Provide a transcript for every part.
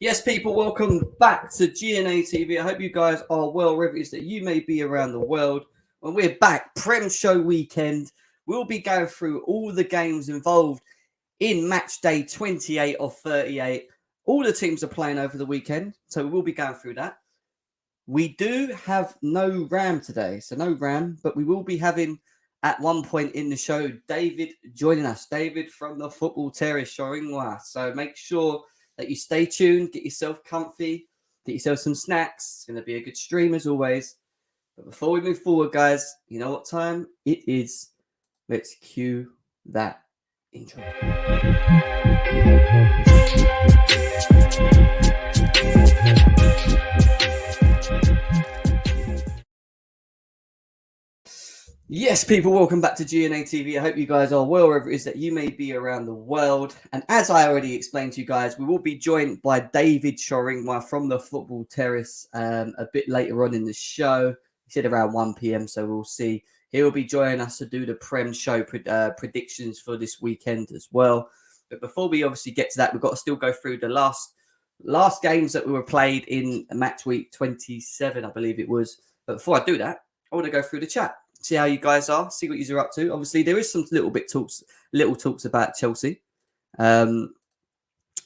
Yes, people, welcome back to GNA TV. I hope you guys are well, wherever it is that you may be around the world. When we're back, Prem Show weekend, we'll be going through all the games involved in match day 28 of 38. All the teams are playing over the weekend, so we'll be going through that. We do have no Ram today, so no Ram, but we will be having, at one point in the show, David joining us. David from the Football Terrace, Shoringwa. So make sure that you stay tuned, get yourself comfy, get yourself some snacks. It's going to be a good stream as always. But before we move forward, guys, you know what time it is? Let's cue that intro. Yes, people, welcome back to GNA TV. I hope you guys are well, wherever it is that you may be around the world. And as I already explained to you guys, we will be joined by David Shoringwa from the Football Terrace a bit later on in the show. He said around 1 p.m, so we'll see. He'll be joining us to do the Prem Show predictions for this weekend as well. But before we obviously get to that, we've got to still go through the last games that we were played in match week 27, I believe it was. But before I do that, I want to go through the chat. See how you guys are, see what you're up to. Obviously, there is some little talks about Chelsea that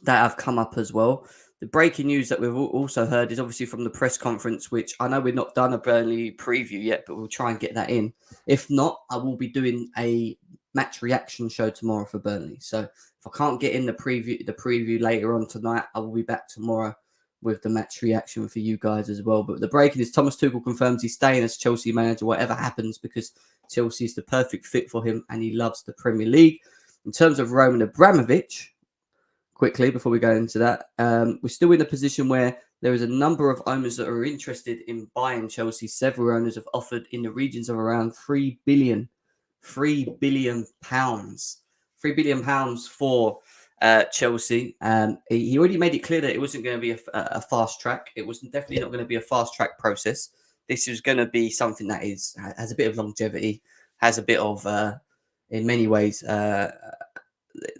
have come up as well. The breaking news that we've also heard is obviously from the press conference, which I know we've not done a Burnley preview yet, but we'll try and get that in. If not, I will be doing a match reaction show tomorrow for Burnley. So if I can't get in the preview later on tonight, I will be back tomorrow with the match reaction for you guys as well. But the breaking is Thomas Tuchel confirms he's staying as Chelsea manager, whatever happens, because Chelsea is the perfect fit for him and he loves the Premier League. In terms of Roman Abramovich, quickly, before we go into that, we're still in a position where there is a number of owners that are interested in buying Chelsea. Several owners have offered in the regions of around £3 billion for Chelsea. He already made it clear that it wasn't going to be a fast track. It was definitely not going to be a fast track process. This is going to be something that has a bit of longevity, has a bit of, in many ways, the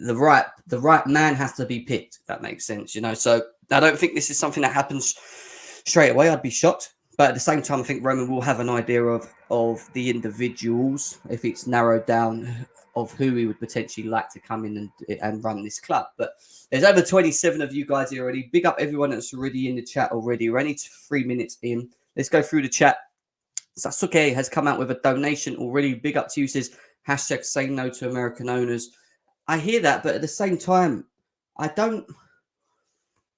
right man has to be picked. If that makes sense, you know. So I don't think this is something that happens straight away. I'd be shocked. But at the same time, I think Roman will have an idea of the individuals, if it's narrowed down, of who he would potentially like to come in and run this club. But there's over 27 of you guys here already. Big up everyone that's already in the chat already. We're only 3 minutes in. Let's go through the chat. Sasuke has come out with a donation already. Big up to you. Says, hashtag say no to American owners. I hear that, but at the same time, I don't...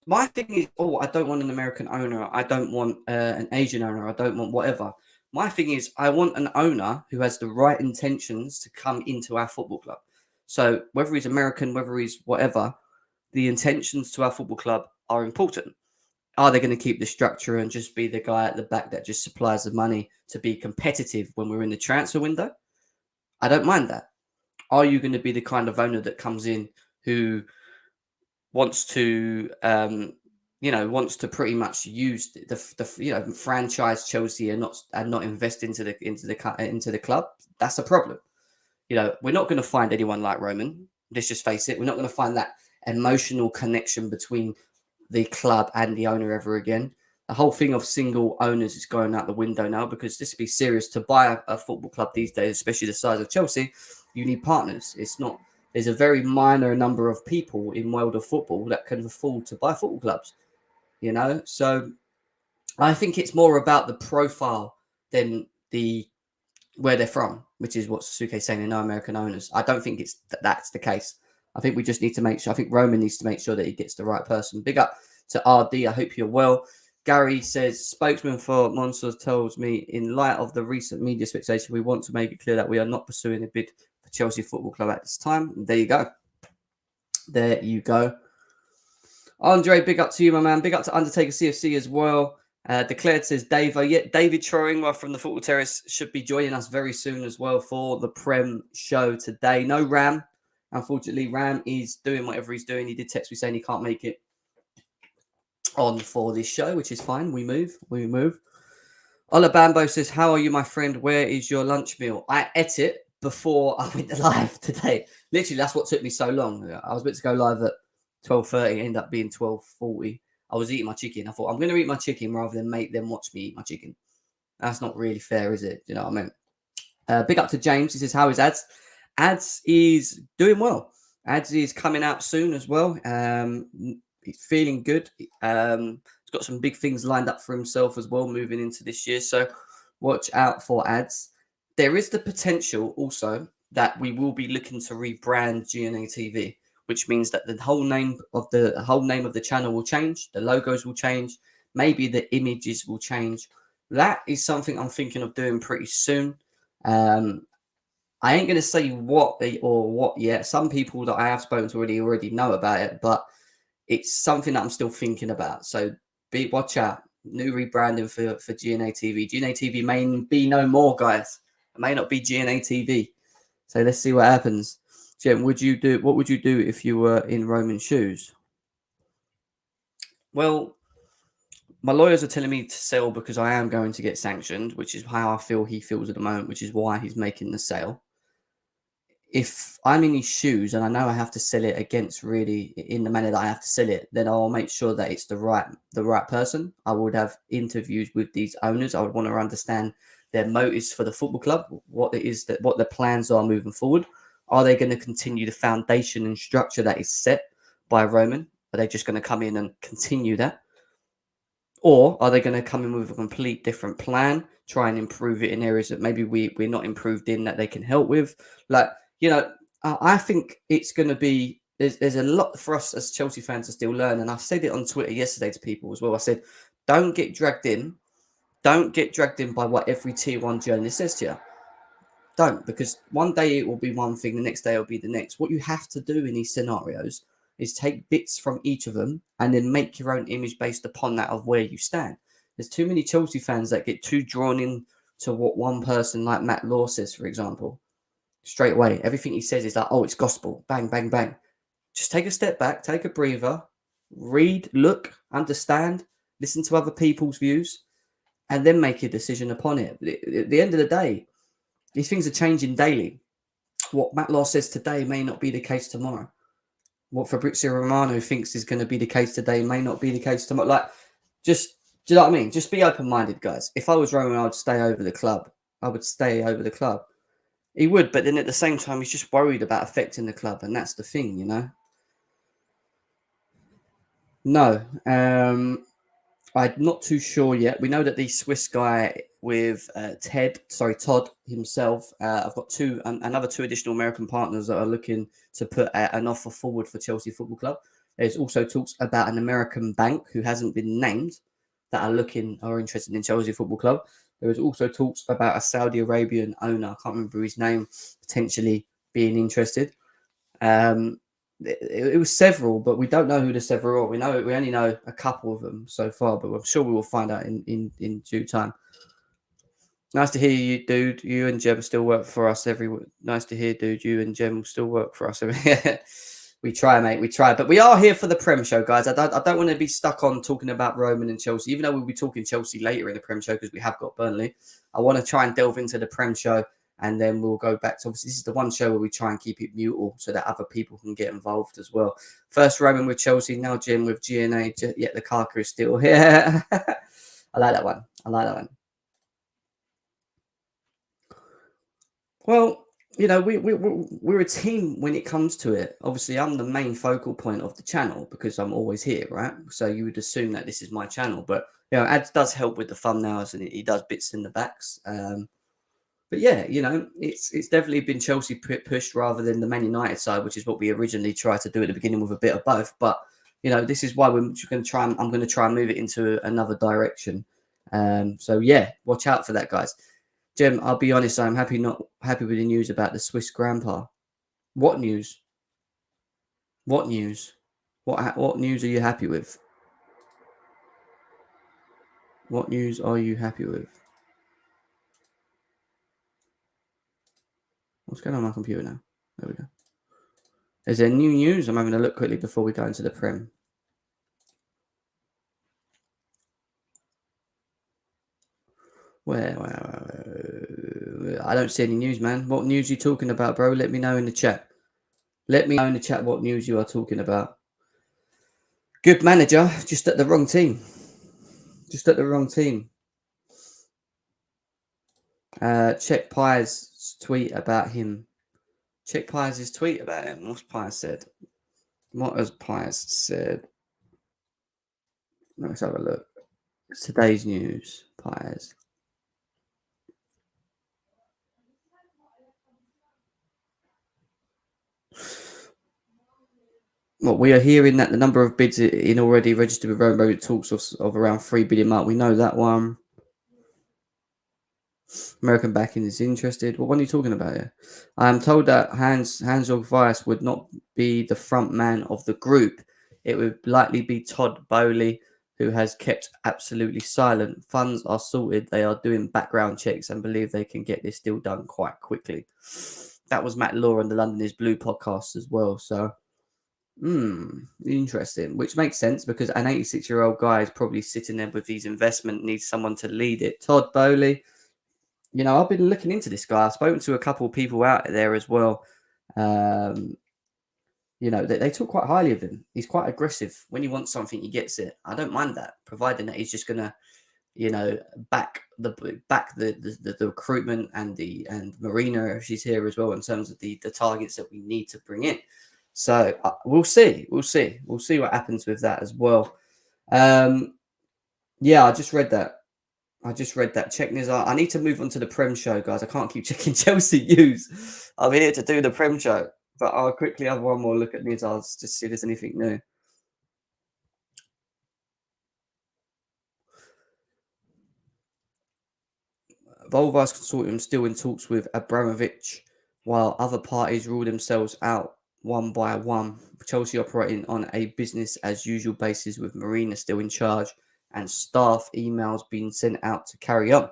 My thing is, I don't want an American owner. I don't want an Asian owner. I don't want whatever. My thing is, I want an owner who has the right intentions to come into our football club. So whether he's American, whether he's whatever, the intentions to our football club are important. Are they going to keep the structure and just be the guy at the back that just supplies the money to be competitive when we're in the transfer window? I don't mind that. Are you going to be the kind of owner that comes in who wants to, wants to pretty much use the franchise Chelsea and not invest into the club? That's a problem. You know, we're not going to find anyone like Roman. Let's just face it. We're not going to find that emotional connection between the club and the owner ever again. The whole thing of single owners is going out the window now, because this would be serious. To buy a football club these days, especially the size of Chelsea, you need partners. There's a very minor number of people in world of football that can afford to buy football clubs, you know? So I think it's more about the profile than where they're from, which is what Sasuke's saying, no American owners. I don't think that's the case. I think we just need to make sure. I think Roman needs to make sure that he gets the right person. Big up to RD. I hope you're well. Gary says, spokesman for Monsters tells me, in light of the recent media speculation, we want to make it clear that we are not pursuing a bid for Chelsea Football Club at this time. There you go. There you go. Andre, big up to you, my man. Big up to Undertaker CFC as well. Declared says, David Shoringwa from the Football Terrace should be joining us very soon as well for the Prem show today. No Ram. Unfortunately, Ram is doing whatever he's doing. He did text me saying he can't make it on for this show, which is fine. We move. Olabambo says, how are you, my friend? Where is your lunch meal? I ate it before I went live today. Literally, that's what took me so long. I was meant to go live at 12:30, ended up being 12:40. I was eating my chicken. I thought I'm going to eat my chicken rather than make them watch me eat my chicken. That's not really fair, is it? You know what I mean? Big up to James. He says, how is Ads? Ads is doing well. Ads is coming out soon as well. He's feeling good. He's got some big things lined up for himself as well moving into this year. So watch out for Ads. There is the potential also that we will be looking to rebrand GNA TV, which means that the whole name of the channel will change. The logos will change. Maybe the images will change. That is something I'm thinking of doing pretty soon. I ain't gonna say what yet. Some people that I have spoken to already know about it, but it's something that I'm still thinking about. So watch out. New rebranding for GNA TV. GNA TV may be no more, guys. It may not be GNA TV. So let's see what happens. Jim, what would you do if you were in Roman's shoes? Well, my lawyers are telling me to sell because I am going to get sanctioned, which is how I feel he feels at the moment, which is why he's making the sale. If I'm in his shoes and I know I have to sell it against really in the manner that I have to sell it, then I'll make sure that it's the right person. I would have interviews with these owners. I would want to understand their motives for the football club, what the plans are moving forward. Are they going to continue the foundation and structure that is set by Roman? Are they just going to come in and continue that? Or are they going to come in with a complete different plan, try and improve it in areas that maybe we're not improved in that they can help with? I think it's going to be, there's a lot for us as Chelsea fans to still learn. And I said it on Twitter yesterday to people as well. I said, don't get dragged in by what every tier one journalist says to you. Don't, because one day it will be one thing, the next day it will be the next. What you have to do in these scenarios is take bits from each of them and then make your own image based upon that of where you stand. There's too many Chelsea fans that get too drawn in to what one person like Matt Law says, for example. Straight away, everything he says is like, oh, it's gospel. Bang, bang, bang. Just take a step back, take a breather, read, look, understand, listen to other people's views, and then make a decision upon it. At the end of the day, these things are changing daily. What Matt Law says today may not be the case tomorrow. What Fabrizio Romano thinks is going to be the case today may not be the case tomorrow. Do you know what I mean? Just be open-minded, guys. If I was Roman, I would stay over the club. I would stay over the club. He would, but then at the same time, he's just worried about affecting the club, and that's the thing, you know? No, I'm not too sure yet. We know that the Swiss guy with Todd himself, I've got another two additional American partners that are looking to put an offer forward for Chelsea Football Club. There's also talks about an American bank who hasn't been named that are interested in Chelsea Football Club. There is also talks about a Saudi Arabian owner, I can't remember his name, potentially being interested. It was several, but we don't know who the several are. We only know a couple of them so far, but I'm sure we will find out in due time. Nice to hear you, dude. You and Jem still work for us Nice to hear, dude. You and Jem still work for us. We try, mate. We try, but we are here for the Prem show, guys. I don't want to be stuck on talking about Roman and Chelsea, even though we'll be talking Chelsea later in the Prem show because we have got Burnley. I want to try and delve into the Prem show, and then we'll go back to, obviously, this is the one show where we try and keep it mutable so that other people can get involved as well. First Roman with Chelsea, now Jim with GNA. Yet the Lukaku is still here. I like that one. Well, you know, we're a team when it comes to it. Obviously, I'm the main focal point of the channel because I'm always here, right? So you would assume that this is my channel, but you know, Ads does help with the thumbnails and he does bits in the backs. But yeah, you know, it's definitely been Chelsea pushed rather than the Man United side, which is what we originally tried to do at the beginning with a bit of both. But you know, this is why we're going to try. I'm going to try and move it into another direction. So yeah, watch out for that, guys. Jem, I'll be honest, I'm not happy with the news about the Swiss grandpa. What news? What news? What news are you happy with? What news are you happy with? What's going on my computer now? There we go. Is there new news? I'm having a look quickly before we go into the Prem. Where? I don't see any news, man. What news are you talking about, bro? Let me know in the chat. Let me know in the chat what news you are talking about. Good manager, just at the wrong team. Just at the wrong team. Check Pies' tweet about him. Check Pies' tweet about him. What's Pies said? What has Pies said? Let's have a look. Today's news. Pies. Well, we are hearing that the number of bids in already registered with Rome talks of around 3 billion mark. We know that one. American backing is interested. Well, what are you talking about here? I am told that Hans-Jörg Weiss would not be the front man of the group. It would likely be Todd Bowley, who has kept absolutely silent. Funds are sorted. They are doing background checks and believe they can get this deal done quite quickly. That was Matt Law on the London is Blue podcast as well. So, interesting. Which makes sense because an 86-year-old guy is probably sitting there with these investment, needs someone to lead it. Todd Bowley. You know, I've been looking into this guy. I've spoken to a couple of people out there as well. You know, they talk quite highly of him. He's quite aggressive. When he wants something, he gets it. I don't mind that, providing that he's just gonna, you know, back the recruitment and Marina if she's here as well in terms of the targets that we need to bring in. So we'll see what happens with that as well. Yeah, I just read that. Check Nizar. I need to move on to the Prem show, guys. I can't keep checking Chelsea news. I'm here to do the Prem show, but I'll quickly have one more look at Nizar's just see if there's anything new. Volvice Consortium still in talks with Abramovich, while other parties rule themselves out one by one. Chelsea operating on a business as usual basis with Marina still in charge and staff emails being sent out to carry on.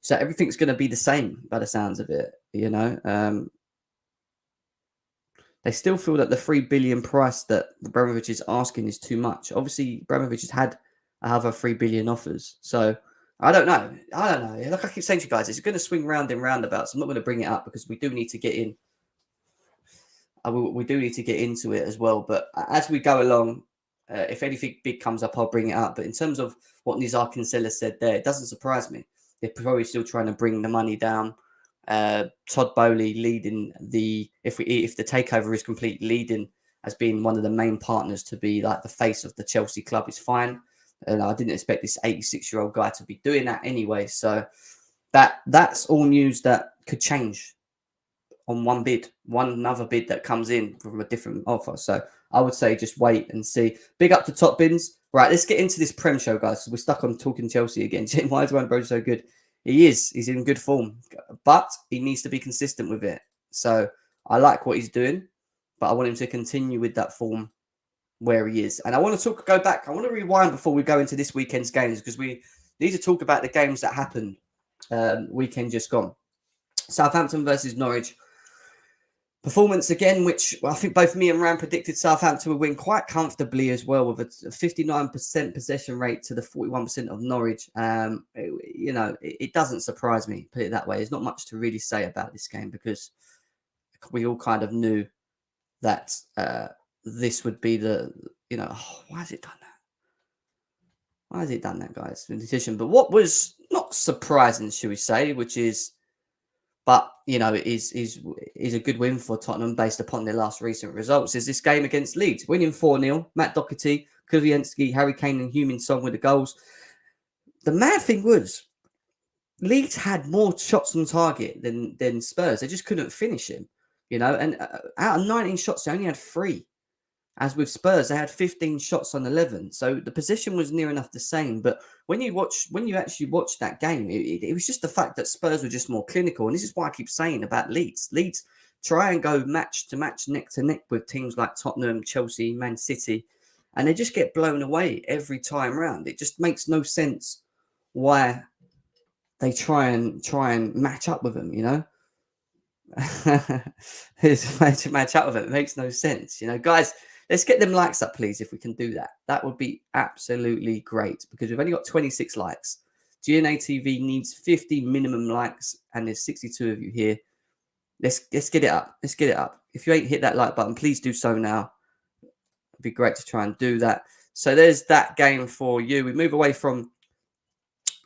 So everything's going to be the same by the sounds of it, you know. They still feel that the 3 billion price that Abramovich is asking is too much. Obviously, Abramovich has had other 3 billion offers. So I don't know. Like I keep saying to you guys, it's going to swing round in roundabouts. I'm not going to bring it up because we do need to get in. We do need to get into it as well. But as we go along, if anything big comes up, I'll bring it up. But in terms of what Nizar Kinsella said there, it doesn't surprise me. They're probably still trying to bring the money down. Todd Bowley leading if the takeover is complete, leading as being one of the main partners to be like the face of the Chelsea club is fine. And I didn't expect this 86-year-old guy to be doing that anyway. So that's all news that could change on another bid that comes in from a different offer. So I would say just wait and see. Big up to Top Bins. Right, let's get into this Prem show, guys. We're stuck on talking Chelsea again. Why is Wayne Bro so good? He's in good form, but he needs to be consistent with it. So I like what he's doing, but I want him to continue with that form where he is. And I want to go back. I want to rewind before we go into this weekend's games because we need to talk about the games that happened weekend just gone. Southampton versus Norwich. Performance again, which I think both me and Ram predicted Southampton would win quite comfortably as well, with a 59% possession rate to the 41% of Norwich. It doesn't surprise me, put it that way. There's not much to really say about this game because we all kind of knew that this would be why has it done that? Why has it done that, guys? The decision. But what was not surprising, should we say, but it is a good win for Tottenham based upon their last recent results. Is this game against Leeds, winning 4-0. Matt Doherty, Kuliansky, Harry Kane, and Heung-min Son with the goals. The mad thing was, Leeds had more shots on target than Spurs. They just couldn't finish him, And out of 19 shots, they only had 3. As with Spurs, they had 15 shots on 11. So the position was near enough the same. But when you actually watch that game, it was just the fact that Spurs were just more clinical. And this is why I keep saying about Leeds. Leeds try and go match to match, neck to neck with teams like Tottenham, Chelsea, Man City. And they just get blown away every time round. It just makes no sense why they try and match up with them, It's match up with it. It makes no sense, guys. Let's get them likes up, please, if we can do that. That would be absolutely great because we've only got 26 likes. GNA TV needs 50 minimum likes, and there's 62 of you here. Let's get it up. Let's get it up. If you ain't hit that like button, please do so now. It'd be great to try and do that. So there's that game for you. We move away from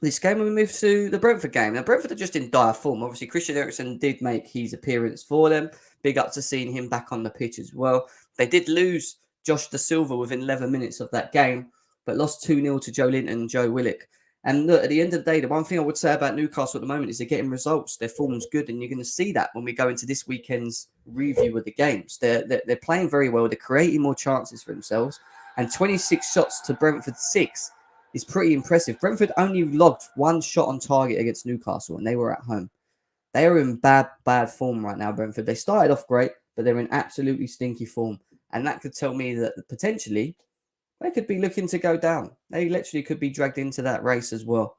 this game and we move to the Brentford game. Now, Brentford are just in dire form. Obviously, Christian Eriksen did make his appearance for them. Big up to seeing him back on the pitch as well. They did lose Josh Da Silva within 11 minutes of that game, but lost 2-0 to Joe Linton and Joe Willock. And look, at the end of the day, the one thing I would say about Newcastle at the moment is they're getting results. Their form's good, and you're going to see that when we go into this weekend's review of the games. They're playing very well. They're creating more chances for themselves. And 26 shots to Brentford's 6 is pretty impressive. Brentford only logged 1 shot on target against Newcastle, and they were at home. They are in bad form right now, Brentford. They started off great, but they're in absolutely stinky form. And that could tell me that potentially they could be looking to go down. They literally could be dragged into that race as well.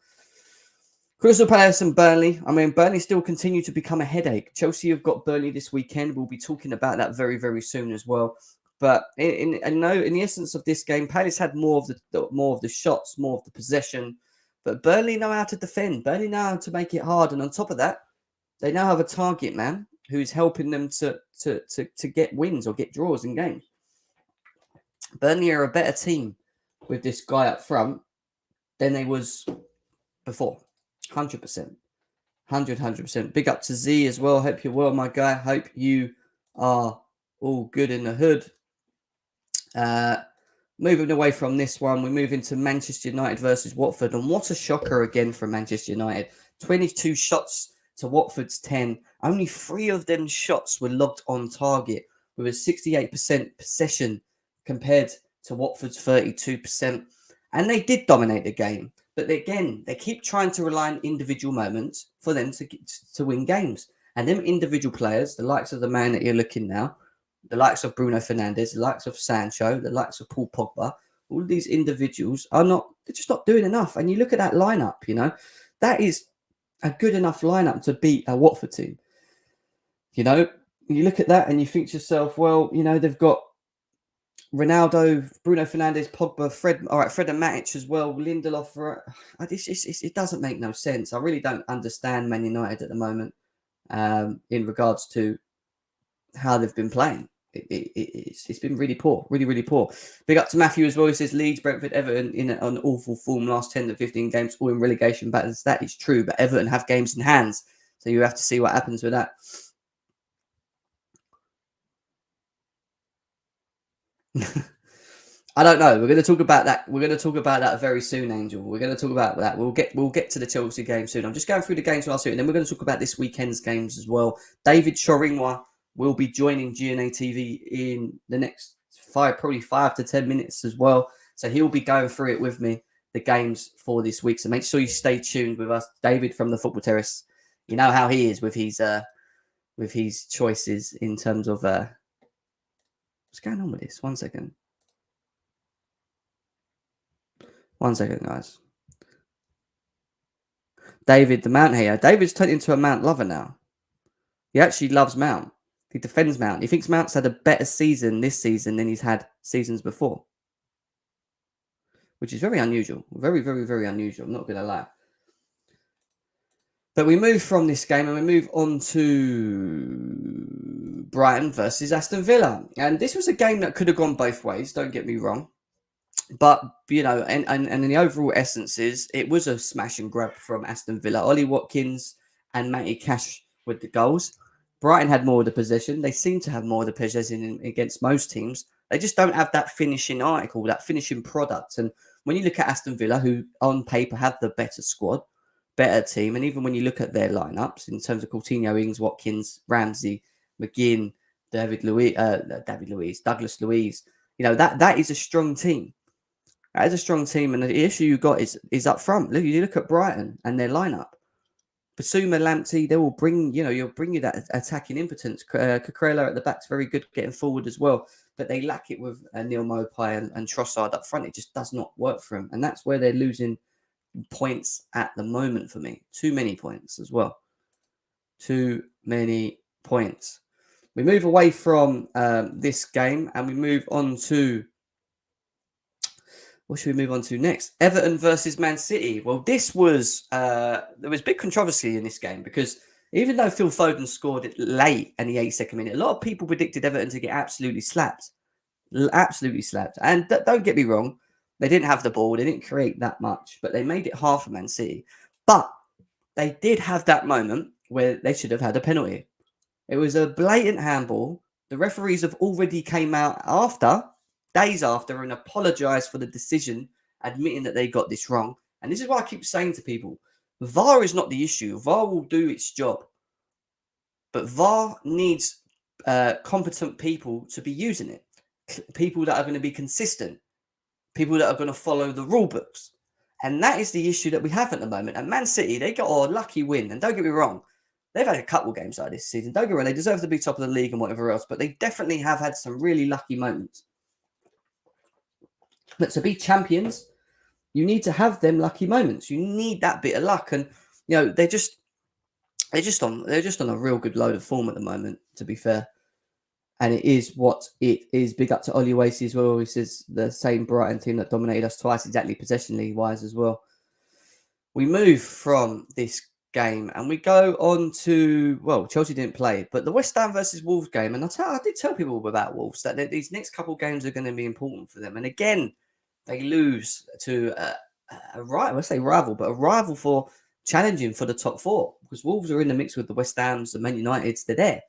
Crystal Palace and Burnley. I mean, Burnley still continue to become a headache. Chelsea have got Burnley this weekend. We'll be talking about that very, very soon as well. But in the essence of this game, Palace had more of the shots, more of the possession. But Burnley know how to defend. Burnley know how to make it hard. And on top of that, they now have a target man who's helping them to get wins or get draws in games. Burnley are a better team with this guy up front than they was before. 100%. 100%. Big up to Z as well. Hope you're well, my guy. Hope you are all good in the hood. Moving away from this one, we move into Manchester United versus Watford. And what a shocker again from Manchester United. 22 shots to Watford's 10. Only 3 of them shots were logged on target with a 68% possession compared to Watford's 32%. And they did dominate the game. But again, they keep trying to rely on individual moments for them to win games. And them individual players, the likes of the man that you're looking now, the likes of Bruno Fernandes, the likes of Sancho, the likes of Paul Pogba, all of these individuals they're just not doing enough. And you look at that lineup, that is a good enough lineup to beat a Watford team. You look at that and you think to yourself, well, they've got Ronaldo, Bruno Fernandes, Pogba, Fred and Matic as well, Lindelof. It doesn't make no sense. I really don't understand Man United at the moment in regards to how they've been playing. It's been really poor, really, really poor. Big up to Matthew as well. He says Leeds, Brentford, Everton in an awful form last 10 to 15 games, all in relegation battles. That is true, but Everton have games in hands, so you have to see what happens with that. I don't know. We're going to talk about that. We're going to talk about that very soon, Angel. We're going to talk about that. We'll get to the Chelsea game soon. I'm just going through the games last week, and then we're going to talk about this weekend's games as well. David Shoringwa will be joining GNA TV in the next probably 5 to 10 minutes as well. So he'll be going through it with me, the games for this week. So make sure you stay tuned with us. David from the Football Terrace. You know how he is with his choices in terms of what's going on with this? 1 second. 1 second, guys. David, the Mount here. David's turned into a Mount lover now. He actually loves Mount. He defends Mount. He thinks Mount's had a better season this season than he's had seasons before. Which is very unusual. Very, very, very unusual. I'm not going to lie. But we move from this game and we move on to Brighton versus Aston Villa. And this was a game that could have gone both ways. Don't get me wrong. But, and in the overall essence it was a smash and grab from Aston Villa. Ollie Watkins and Matty Cash with the goals. Brighton had more of the possession. They seem to have more of the possession against most teams. They just don't have that finishing article, that finishing product. And when you look at Aston Villa, who on paper have the better squad, better team, and even when you look at their lineups in terms of Coutinho, Ings, Watkins, Ramsey, McGinn, Douglas Luiz, that is a strong team. That is a strong team, and the issue you got is up front. You look at Brighton and their lineup. Basuma, Lamptey, they will bring you that attacking impotence. Cucurella at the back's very good getting forward as well, but they lack it with Neil Maupay and Trossard up front. It just does not work for them, and that's where they're losing points at the moment for me. Too many points as well. Too many points. We move away from this game and we move on to... What should we move on to next? Everton versus Man City. Well, this was... there was big controversy in this game because even though Phil Foden scored it late in the 82nd minute, a lot of people predicted Everton to get absolutely slapped. Absolutely slapped. And don't get me wrong, They didn't have the ball. They didn't create that much, but they made it hard for Man City. But they did have that moment where they should have had a penalty. It was a blatant handball. The referees have already came out days after, and apologised for the decision, admitting that they got this wrong. And this is why I keep saying to people, VAR is not the issue. VAR will do its job. But VAR needs competent people to be using it. People that are going to be consistent. People that are going to follow the rule books. And that is the issue that we have at the moment. And Man City, they got a lucky win. And don't get me wrong, they've had a couple games like this season. Don't get me wrong, they deserve to be top of the league and whatever else. But they definitely have had some really lucky moments. But to be champions, you need to have them lucky moments. You need that bit of luck. And, you know, they're just on a real good load of form at the moment, to be fair. And it is what it is. Big up to Ollie Wasey as well. He says the same Brighton team that dominated us twice, exactly possession wise as well. We move from this game and we go on to, well, Chelsea didn't play, but the West Ham versus Wolves game. And I did tell people about Wolves that these next couple of games are going to be important for them. And again, they lose to a rival for challenging for the top four, because Wolves are in the mix with the West Hams, the Man Uniteds, they're there.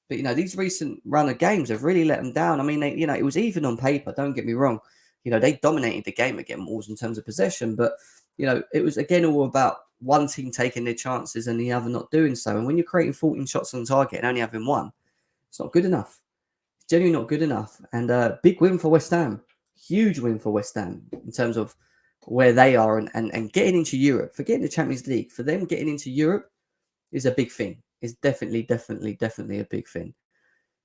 But, you know, these recent run of games have really let them down. I mean, it was even on paper, don't get me wrong. You know, they dominated the game again, Wolves, in terms of possession. But, you know, it was, again, all about one team taking their chances and the other not doing so. And when you're creating 14 shots on target and only having one, it's not good enough. It's genuinely not good enough. And big win for West Ham. Huge win for West Ham in terms of where they are and getting into Europe. Forgetting the Champions League, for them getting into Europe is a big thing. It's definitely a big thing.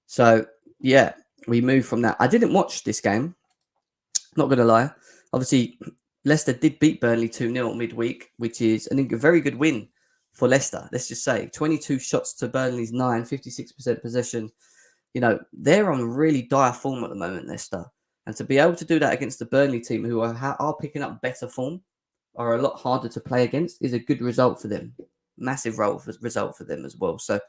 So, yeah, we move from that. I didn't watch this game, not going to lie. Obviously, Leicester did beat Burnley 2-0 midweek, which is a very good win for Leicester. Let's just say 22 shots to Burnley's 9, 56% possession. You know, they're on really dire form at the moment, Leicester. And to be able to do that against the Burnley team, who are picking up better form, are a lot harder to play against, is a good result for them. Massive result for them as well. So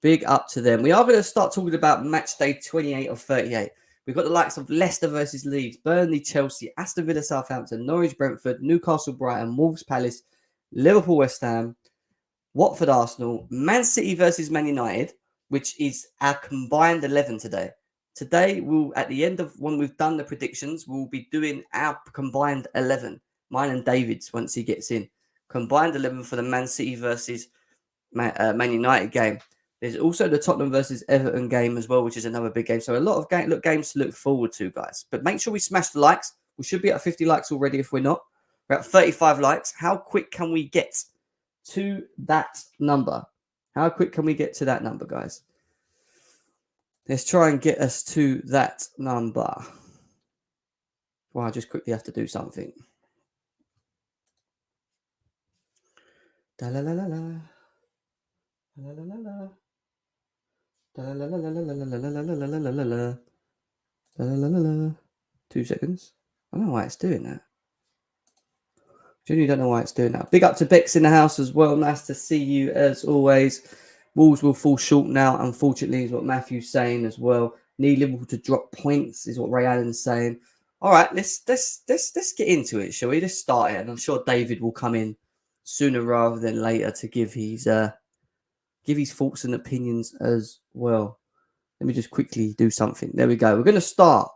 big up to them. We are going to start talking about match day 28 of 38. We've got the likes of Leicester versus Leeds, Burnley, Chelsea, Aston Villa, Southampton, Norwich, Brentford, Newcastle, Brighton, Wolves, Palace, Liverpool, West Ham, Watford, Arsenal, Man City versus Man United, which is our combined 11 today. Today, at the end of when we've done the predictions, we'll be doing our combined 11. Mine and David's once he gets in. Combined 11 for the Man City versus Man United game. There's also the Tottenham versus Everton game as well, which is another big game. So a lot of games to look forward to, guys. But make sure we smash the likes. We should be at 50 likes already if we're not. We're at 35 likes. How quick can we get to that number? How quick can we get to that number, guys? Let's try and get us to that number. Well, I just quickly have to do something. Da la la la la. La la la la. Da la la la la la la la la la la la la la. Da la la la. 2 seconds. I don't know why it's doing that. Genuinely don't know why it's doing that. Big up to Bex in the house as well. Nice to see you as always. Wolves will fall short now, unfortunately, is what Matthew's saying as well. Need Liverpool to drop points, is what Ray Allen's saying. All right, let's get into it, shall we? Let's start it, and I'm sure David will come in sooner rather than later to give his thoughts and opinions as well. Let me just quickly do something. There we go. We're going to start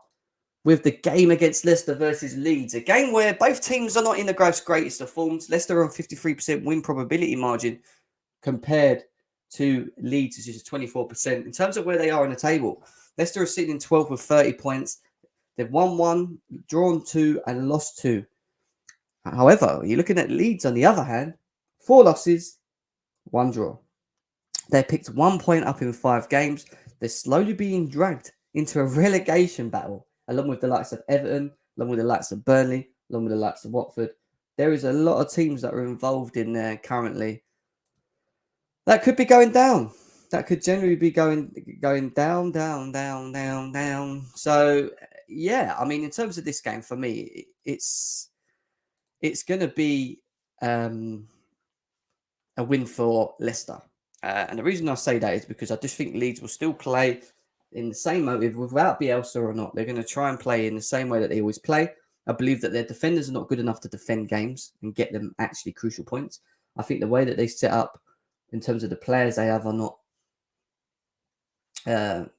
with the game against Leicester versus Leeds, a game where both teams are not in the greatest of forms. Leicester on 53% win probability margin compared to Leeds, which is 24%. In terms of where they are in the table, Leicester are sitting in 12th with 30 points. They've won 1, drawn 2, and lost 2. However, you're looking at Leeds on the other hand, 4 losses, 1 draw. They picked 1 point up in 5 games. They're slowly being dragged into a relegation battle, along with the likes of Everton, along with the likes of Burnley, along with the likes of Watford. There is a lot of teams that are involved in there currently. That could be going down. That could generally be going down, down, down, down, down. So, yeah, I mean, in terms of this game, for me, it's going to be a win for Leicester. And the reason I say that is because I just think Leeds will still play in the same motive without Bielsa or not. They're going to try and play in the same way that they always play. I believe that their defenders are not good enough to defend games and get them actually crucial points. I think the way that they set up in terms of the players they have are not, let's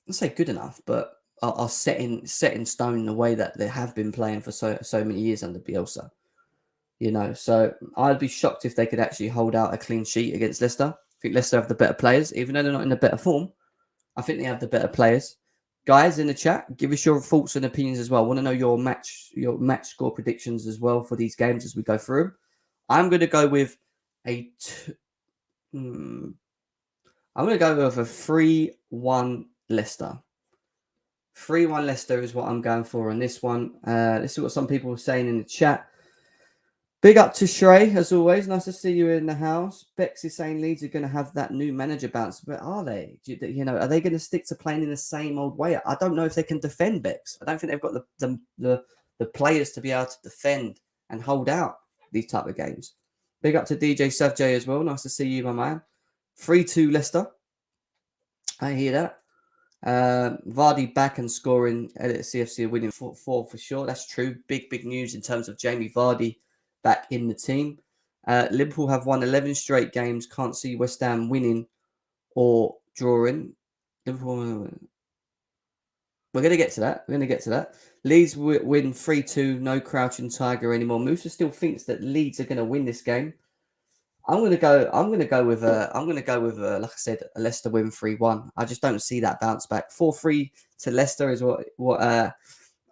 say good enough, but are set in stone in the way that they have been playing for so many years under Bielsa. So I'd be shocked if they could actually hold out a clean sheet against Leicester. I think Leicester have the better players, even though they're not in a better form. I think they have the better players. Guys in the chat, give us your thoughts and opinions as well. I want to know your match score predictions as well for these games as we go through them. I'm going to go with a 3-1 Leicester. 3-1 Leicester is what I'm going for on this one. This is what some people are saying in the chat. Big up to Shrey, as always. Nice to see you in the house. Bex is saying Leeds are going to have that new manager bounce. But are they? Are they going to stick to playing in the same old way? I don't know if they can defend Bex. I don't think they've got the players to be able to defend and hold out these type of games. Big up to DJ Savjay as well. Nice to see you, my man. 3-2 Leicester. I hear that. Vardy back and scoring. Elliot CFC are winning 4 for sure. That's true. Big news in terms of Jamie Vardy back in the team. Liverpool have won 11 straight games. Can't see West Ham winning or drawing. Liverpool. We're going to get to that. Leeds win 3-2. No crouching tiger anymore. Musa still thinks that Leeds are going to win this game. I'm going to go with like I said, a Leicester win 3-1. I just don't see that bounce back. 4-3 to Leicester is what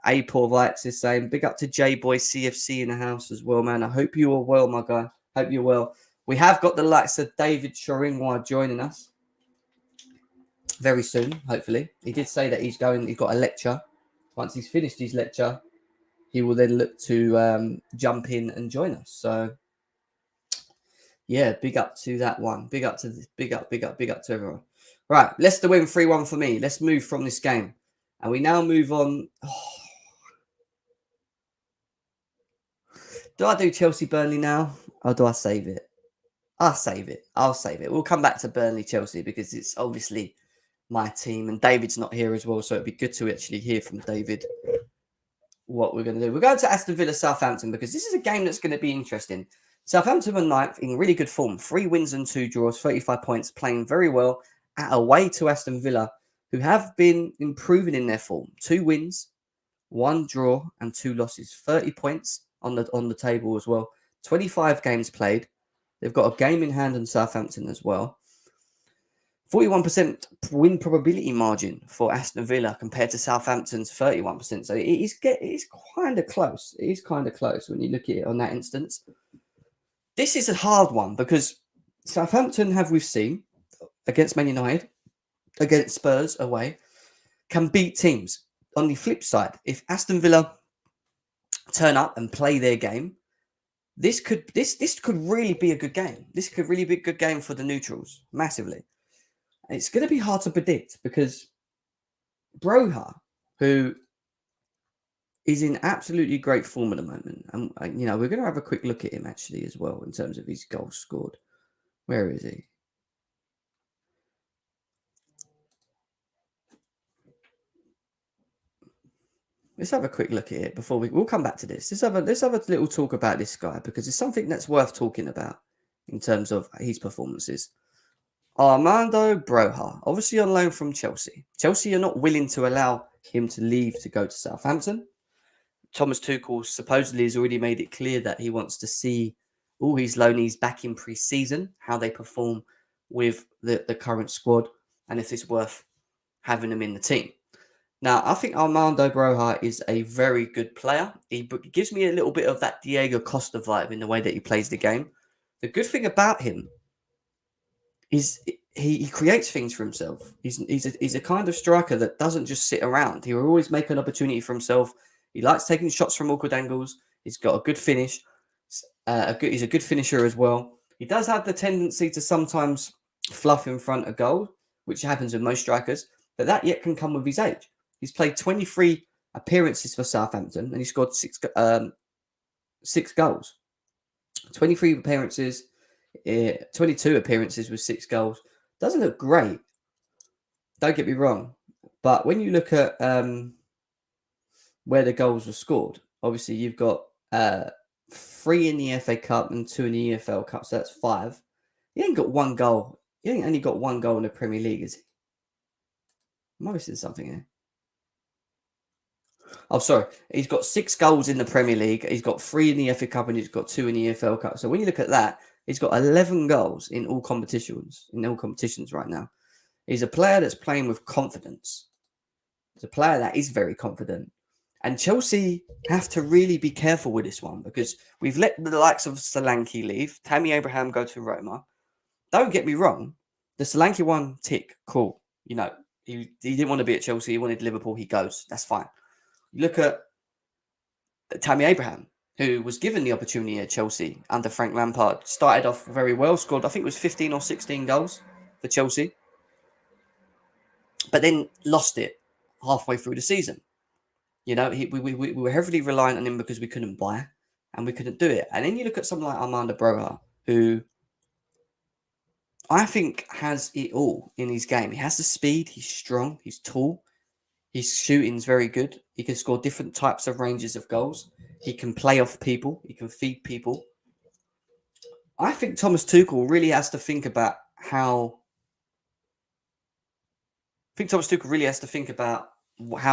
A Paul Vites is saying. Big up to J Boy CFC in the house as well, man. I hope you are well, my guy. Hope you're well. We have got the likes of David Shoringwa joining us very soon, hopefully. He did say that he's got a lecture. Once he's finished his lecture, he will then look to jump in and join us. So yeah, big up to that one. Big up to everyone. Right, Leicester win 3-1 for me. Let's move from this game. And we now move on. Do I do Chelsea Burnley now? Or do I save it? I'll save it. We'll come back to Burnley Chelsea because it's obviously my team. And David's not here as well. So it'd be good to actually hear from David what we're going to do. We're going to Aston Villa Southampton because this is a game that's going to be interesting. Southampton are ninth in really good form. 3 wins and 2 draws, 35 points, playing very well at away to Aston Villa, who have been improving in their form. 2 wins, 1 draw, and 2 losses. 30 points on the table as well. 25 games played. They've got a game in hand on Southampton as well. 41% win probability margin for Aston Villa compared to Southampton's 31%. So it is kind of close. It is kind of close when you look at it on that instance. This is a hard one because Southampton, we've seen, against Man United, against Spurs away, can beat teams. On the flip side, if Aston Villa turn up and play their game, this could really be a good game. This could really be a good game for the neutrals, massively. It's going to be hard to predict because Broha, who is in absolutely great form at the moment, and we're going to have a quick look at him actually as well in terms of his goals scored. Where is he? Let's have a quick look at it before we'll come back to this. Let's have a little talk about this guy because it's something that's worth talking about in terms of his performances. Armando Broja, obviously on loan from Chelsea. Chelsea are not willing to allow him to leave to go to Southampton. Thomas Tuchel supposedly has already made it clear that he wants to see all his loanees back in pre-season, how they perform with the current squad, and if it's worth having them in the team. Now, I think Armando Broja is a very good player. He gives me a little bit of that Diego Costa vibe in the way that he plays the game. The good thing about him is he creates things for himself. He's a kind of striker that doesn't just sit around. He will always make an opportunity for himself. He likes taking shots from awkward angles. He's got a good finish. He's a good finisher as well. He does have the tendency to sometimes fluff in front of goal, which happens with most strikers, but that yet can come with his age. He's played 23 appearances for Southampton and he scored 6 goals. 23 appearances, 22 appearances with 6 goals. Doesn't look great. Don't get me wrong. But when you look at where the goals were scored, Obviously, you've got 3 in the FA Cup and 2 in the EFL Cup, so that's 5. He ain't got 1 goal. He ain't only got 1 goal in the Premier League, is he? Am I missing something here? Oh, sorry. He's got 6 goals in the Premier League. He's got 3 in the FA Cup and he's got 2 in the EFL Cup. So when you look at that, he's got 11 goals in all competitions. Right now. He's a player that's playing with confidence. He's a player that is very confident. And Chelsea have to really be careful with this one because we've let the likes of Solanke leave. Tammy Abraham go to Roma. Don't get me wrong. The Solanke one, tick, cool. You know, he didn't want to be at Chelsea. He wanted Liverpool. He goes. That's fine. You look at Tammy Abraham, who was given the opportunity at Chelsea under Frank Lampard. Started off very well. Scored, I think it was 15 or 16 goals for Chelsea. But then lost it halfway through the season. You know, we were heavily reliant on him because we couldn't buy and we couldn't do it. And then you look at someone like Armando Broja, who I think has it all in his game. He has the speed, he's strong, he's tall, his shooting's very good. He can score different types of ranges of goals. He can play off people, he can feed people. I think Thomas Tuchel really has to think about how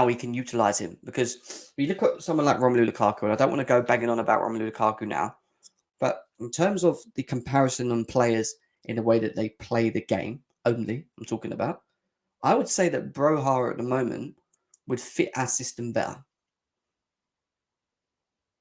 he can utilise him, because you look at someone like Romelu Lukaku, and I don't want to go banging on about Romelu Lukaku now, but in terms of the comparison on players in the way that they play the game, only I'm talking about, I would say that Broja at the moment would fit our system better.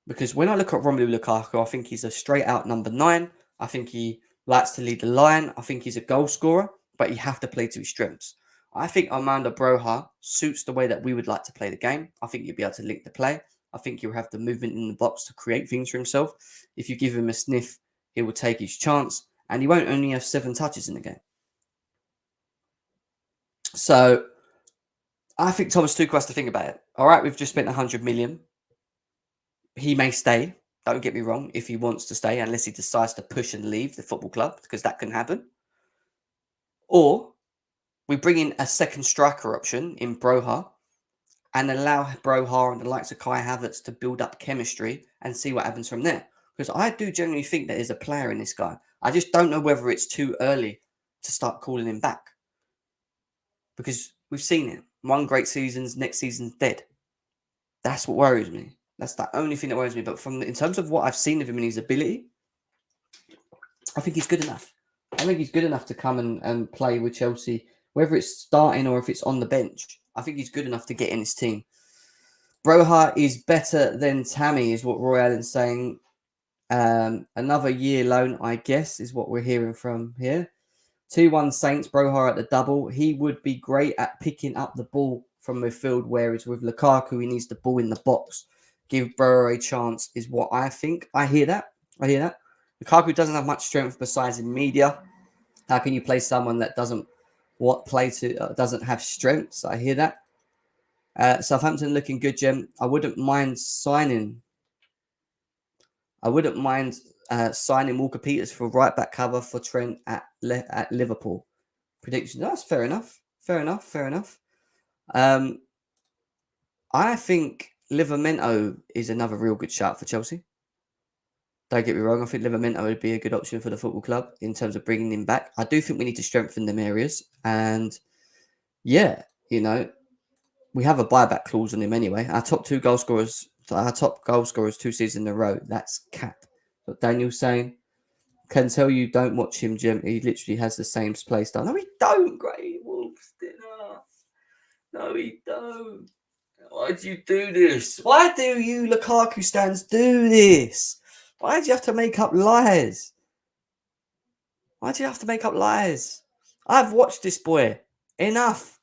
Because when I look at Romelu Lukaku, I think he's a straight out number 9. I think he likes to lead the line. I think he's a goal scorer, but you have to play to his strengths. I think Armando Broja suits the way that we would like to play the game. I think you'll be able to link the play. I think he'll have the movement in the box to create things for himself. If you give him a sniff, he will take his chance, and he won't only have 7 touches in the game. So I think Thomas Tuchel has to think about it. All right, we've just spent 100 million. He may stay. Don't get me wrong, if he wants to stay, unless he decides to push and leave the football club, because that can happen. Or we bring in a second striker option in Broja and allow Broja and the likes of Kai Havertz to build up chemistry and see what happens from there. Because I do genuinely think that there's a player in this guy. I just don't know whether it's too early to start calling him back. Because we've seen it. 1 great season's next season's dead. That's what worries me. That's the only thing that worries me. But in terms of what I've seen of him and his ability, I think he's good enough. I think he's good enough to come and play with Chelsea, whether it's starting or if it's on the bench. I think he's good enough to get in his team. Broja is better than Tammy, is what Roy Allen's saying. Another year loan, I guess, is what we're hearing from here. 2-1 Saints, Broja at the double. He would be great at picking up the ball from midfield, whereas with Lukaku, he needs the ball in the box. Give Broja a chance is what I think. I hear that. Lukaku doesn't have much strength besides in media. How can you play someone that doesn't have strengths? I hear that. Southampton looking good, Jem. I wouldn't mind signing Walker Peters for right back cover for Trent at Liverpool. Prediction. That's fair enough. I think Livramento is another real good shout for Chelsea. Don't get me wrong. I think Livramento would be a good option for the football club in terms of bringing him back. I do think we need to strengthen them areas. And yeah, we have a buyback clause on him anyway. Our top goal scorers 2 seasons in a row. That's cap. But Daniel's saying, can tell you don't watch him, Jim. He literally has the same play style. No, he don't, Grey Wolves. No, he don't. Why do you do this? Why do you Lukaku stands do this? Why do you have to make up lies? I've watched this boy enough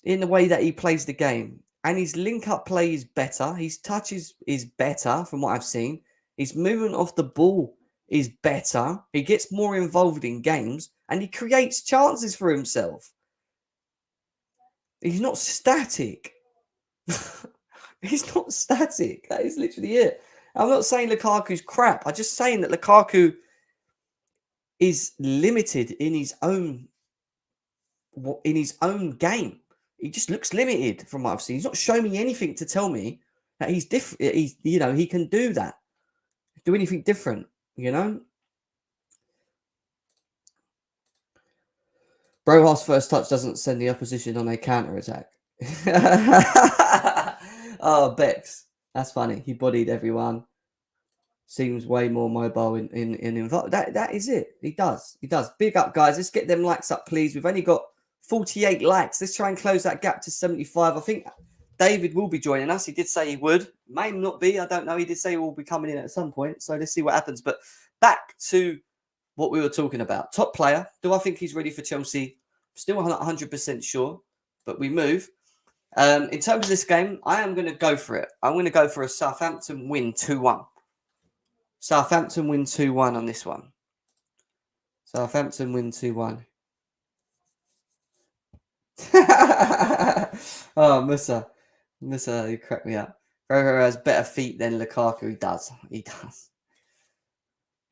in the way that he plays the game. And his link-up play is better. His touch is better from what I've seen. His movement off the ball is better. He gets more involved in games. And he creates chances for himself. He's not static. He's not static. That is literally it. I'm not saying Lukaku's crap. I'm just saying that Lukaku is limited in his own game. He just looks limited from what I've seen. He's not showing me anything to tell me that he's different. He's, he can do that. Do anything different, Broha's first touch doesn't send the opposition on a counter attack. Oh, Bex. That's funny. He bodied everyone. Seems way more mobile in involved. That is it. He does. Big up, guys. Let's get them likes up, please. We've only got 48 likes. Let's try and close that gap to 75. I think David will be joining us. He did say he would. May not be. I don't know. He did say he will be coming in at some point. So let's see what happens. But back to what we were talking about. Top player. Do I think he's ready for Chelsea? Still not 100% sure. But we move. In terms of this game, I am going to go for it. I'm going to go for a Southampton win 2-1. Southampton win 2-1 on this one. Southampton win 2-1. Oh, Musa, you cracked me up. Ferreira has better feet than Lukaku. He does.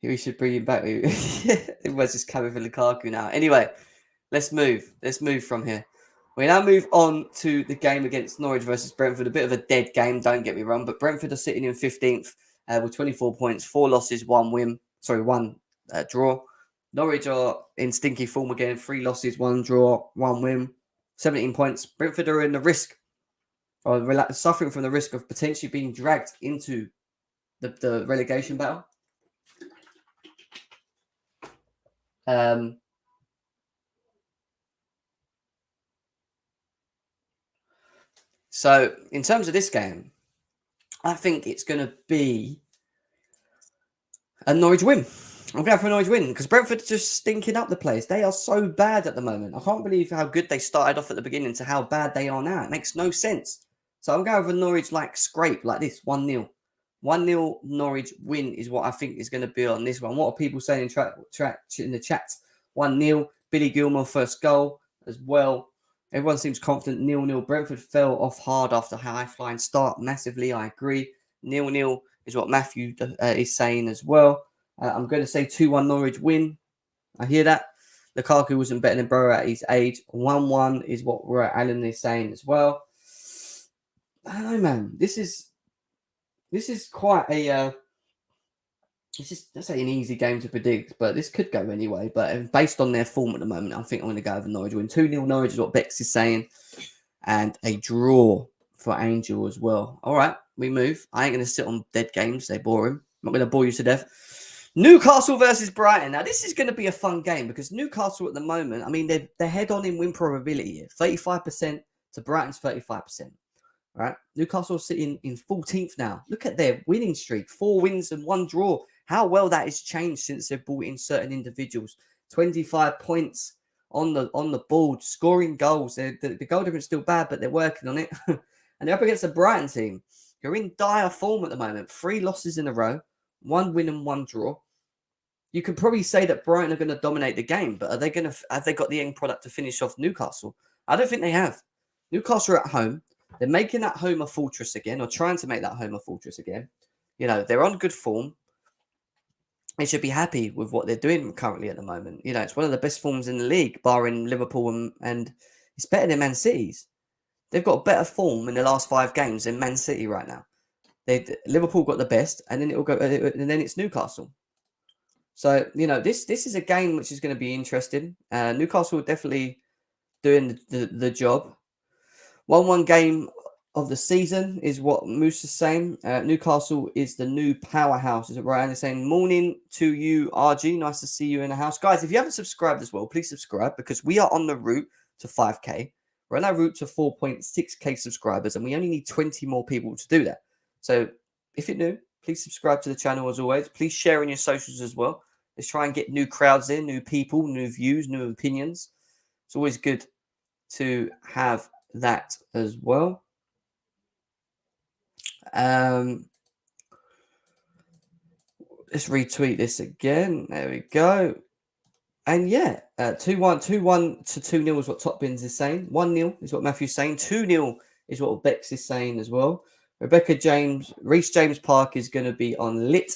We should bring him back. It was just coming for Lukaku now. Anyway, let's move. Let's move from here. We now move on to the game against Norwich versus Brentford. A bit of a dead game, don't get me wrong, but Brentford are sitting in 15th with 24 points, 4 losses, 1 win. Sorry, 1 draw. Norwich are in stinky form again, 3 losses, 1 draw, 1 win, 17 points. Brentford are in the risk, or suffering from the risk of potentially being dragged into the relegation battle. So, in terms of this game, I think it's going to be a Norwich win. I'm going for a Norwich win because Brentford are just stinking up the place. They are so bad at the moment. I can't believe how good they started off at the beginning to how bad they are now. It makes no sense. So I'm going for a Norwich scrape like this, 1-0. 1-0 Norwich win is what I think is going to be on this one. What are people saying in the chat? 1-0. Billy Gilmore first goal as well. Everyone seems confident. 0-0. Brentford fell off hard after a high-flying start. Massively, I agree. 0-0 is what Matthew is saying as well. I'm going to say 2-1 Norwich win. I hear that. Lukaku wasn't better than Bro at his age. 1-1 is what Alan is saying as well. I don't know, man. This is quite a... it's just, let's say, an easy game to predict, but this could go anyway. But based on their form at the moment, I think I'm going to go with Norwich win. 2-0 Norwich is what Bex is saying. And a draw for Angel as well. All right, we move. I ain't going to sit on dead games. They bore him. I'm not going to bore you to death. Newcastle versus Brighton. Now, this is going to be a fun game because Newcastle at the moment, I mean, they're head on in win probability here. 35% to Brighton's 35%. All right, Newcastle sitting in 14th now. Look at their winning streak. 4 wins and 1 draw. How well that has changed since they've brought in certain individuals. 25 points on the board, scoring goals. The goal difference is still bad, but they're working on it. And they're up against the Brighton team. They're in dire form at the moment. 3 losses in a row, 1 win and 1 draw. You could probably say that Brighton are going to dominate the game, but have they got the end product to finish off Newcastle? I don't think they have. Newcastle are at home. They're making that home a fortress again, or trying to make that home a fortress again. They're on good form. They should be happy with what they're doing currently at the moment. It's one of the best forms in the league, barring Liverpool, and it's better than Man City's. They've got better form in the last 5 games than Man City right now. Liverpool got the best, and then it's Newcastle. So this is a game which is going to be interesting. Newcastle are definitely doing the job. 1-1 game of the season is what Moose is saying. Newcastle is the new powerhouse. Is it right? And they're saying, morning to you, RG. Nice to see you in the house. Guys, if you haven't subscribed as well, please subscribe because we are on the route to 5K. We're on our route to 4.6K subscribers and we only need 20 more people to do that. So if you're new, please subscribe to the channel as always. Please share on your socials as well. Let's try and get new crowds in, new people, new views, new opinions. It's always good to have that as well. Let's retweet this again. There we go. And 2-1 to 2-0 is what Top Bins is saying. 1-0 is what Matthew's saying. 2-0 is what Bex is saying as well. Reece James Park is going to be on lit.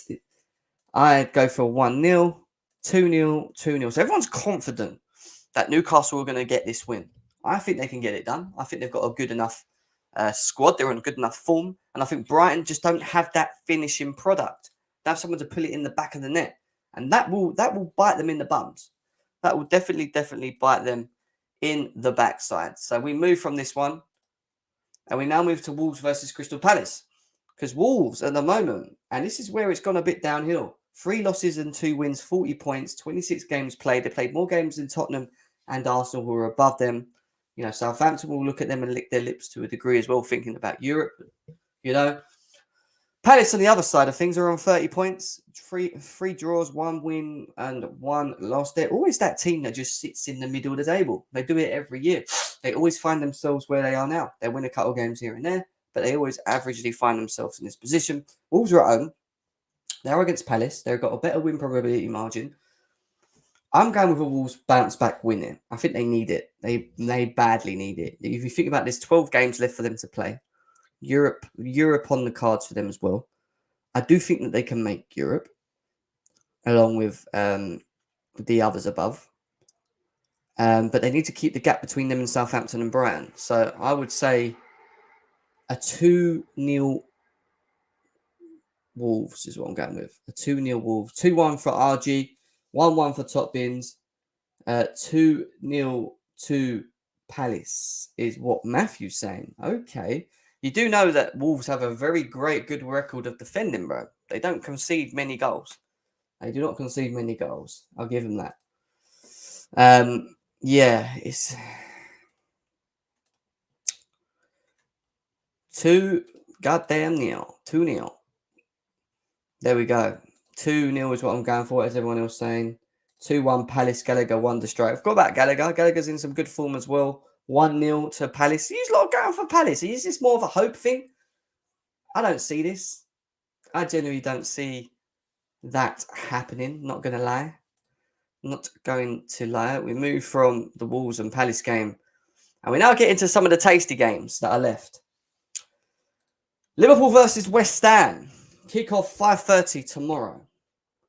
I'd go for 1-0, 2-0, 2-0. So everyone's confident that Newcastle are going to get this win. I think they can get it done. I think they've got a good enough squad. They're on good enough form. And I think Brighton just don't have that finishing product. They have someone to pull it in the back of the net. And that will bite them in the bums. That will definitely bite them in the backside. So we move from this one. And we now move to Wolves versus Crystal Palace. Because Wolves at the moment, and this is where it's gone a bit downhill. 3 losses and 2 wins, 40 points, 26 games played. They played more games than Tottenham and Arsenal, who are above them. You know, Southampton will look at them and lick their lips to a degree as well, thinking about Europe. You know, Palace on the other side of things are on 30 points, three draws, 1 win and 1 loss. They're always that team that just sits in the middle of the table. They do it every year. They always find themselves where they are now. They win a couple of games here and there, but they always averagely find themselves in this position. Wolves are at home. They're against Palace. They've got a better win probability margin. I'm going with a Wolves bounce back winning. I think they need it. They badly need it. If you think about this, 12 games left for them to play. Europe on the cards for them as well. I do think that they can make Europe, along with the others above. But they need to keep the gap between them and Southampton and Brighton. So I would say a 2-0 Wolves is what I'm going with. A 2-0 Wolves. 2-1 for RG. 1-1 for Top Bins. 2-0 to Palace is what Matthew's saying. Okay. You do know that Wolves have a very good record of defending, bro. They don't concede many goals. They do not concede many goals. I'll give them that. Yeah, it's 2 goddamn nil. 2-0. There we go. 2-0 is what I'm going for, as everyone else saying. 2-1 Palace, Gallagher, 1 destroy. I've got about Gallagher. Gallagher's in some good form as well. 1-0 to Palace. He's not going for Palace. Is this more of a hope thing? I don't see this. I genuinely don't see that happening. Not going to lie. Not going to lie. We move from the Wolves and Palace game. And we now get into some of the tasty games that are left. Liverpool versus West Ham. Kick-off 5:30 tomorrow.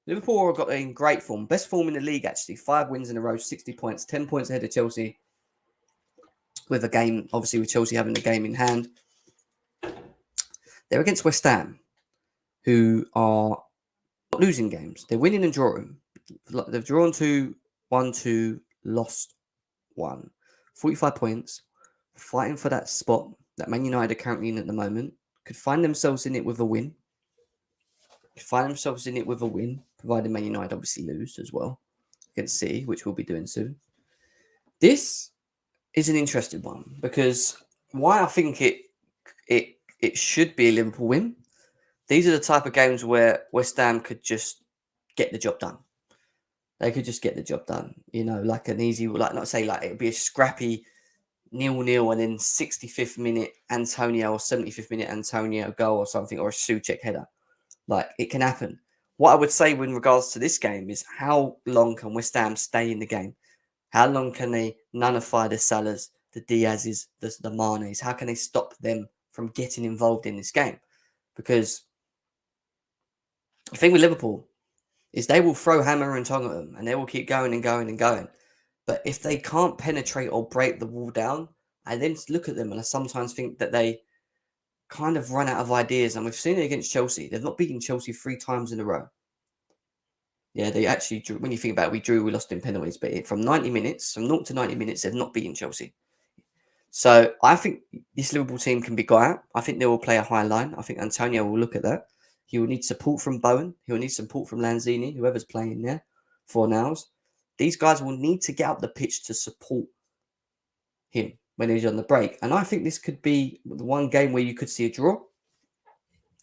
Liverpool have got in great form. Best form in the league, actually. 5 wins in a row, 60 points. 10 points ahead of Chelsea. With a game, obviously, with Chelsea having the game in hand. They're against West Ham, who are not losing games. They're winning and drawing. They've drawn 2, 1-2, lost 1. 45 points. Fighting for that spot that Man United are currently in at the moment. Could find themselves in it with a win. Provided Man United obviously lose as well against City, which we'll be doing soon. This is an interesting one because why I think it should be a Liverpool win. These are the type of games where West Ham could just get the job done. They could just get the job done. You know, like an easy, like not say like it would be a scrappy 0-0 and then 65th minute Antonio or 75th minute Antonio goal or something, or a Soucek header. Like, it can happen. What I would say in regards to this game is how long can West Ham stay in the game? How long can they nullify the Salahs, the Diaz's, the Manes? How can they stop them from getting involved in this game? Because the thing with Liverpool is they will throw hammer and tongue at them and they will keep going and going and going. But if they can't penetrate or break the wall down, I then look at them and I sometimes think that they kind of run out of ideas. And we've seen it against Chelsea. They've not beaten Chelsea 3 times in a row. Yeah, they actually drew. When you think about it, we lost in penalties. But from 90 minutes, from 0 to 90 minutes, they've not beaten Chelsea. So I think this Liverpool team can be got out. I think they will play a high line. I think Antonio will look at that. He will need support from Bowen. He will need support from Lanzini, whoever's playing there, for nows. These guys will need to get up the pitch to support him when he's on the break. And I think this could be the one game where you could see a draw.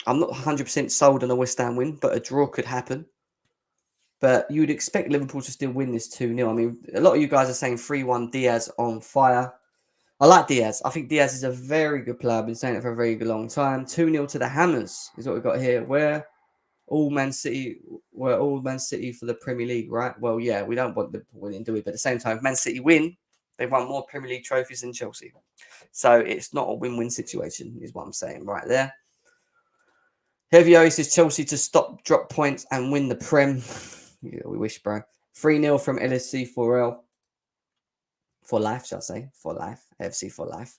I'm not 100% sold on a West Ham win, but a draw could happen. But you would expect Liverpool to still win this 2-0. I mean, a lot of you guys are saying 3-1 Diaz on fire. I like Diaz. I think Diaz is a very good player. I've been saying it for a very long time. 2-0 to the Hammers is what we've got here. We're all Man City for the Premier League, right? Well, yeah, we don't want Liverpool winning, do we? But at the same time, if Man City win, they've won more Premier League trophies than Chelsea. So it's not a win-win situation, is what I'm saying right there. Heavy says Chelsea to drop points and win the Prem. Yeah, we wish, bro. 3-0 from LSC 4L. For life, shall I say. For life. FC for life.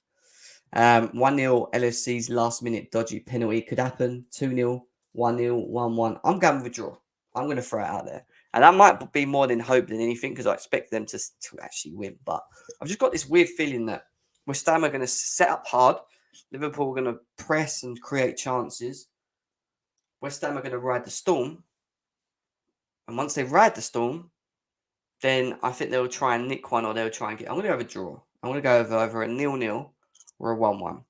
1-0 LFC's last minute dodgy penalty could happen. 2-0, 1-0, 1-1. I'm going with a draw. I'm going to throw it out there. And that might be more than hope than anything because I expect them to actually win. But I've just got this weird feeling that West Ham are going to set up hard. Liverpool are going to press and create chances. West Ham are going to ride the storm. And once they ride the storm, then I think they'll try and nick one or they'll try and get... I'm going to go with a draw. I'm going to go over a 0-0 or a 1-1.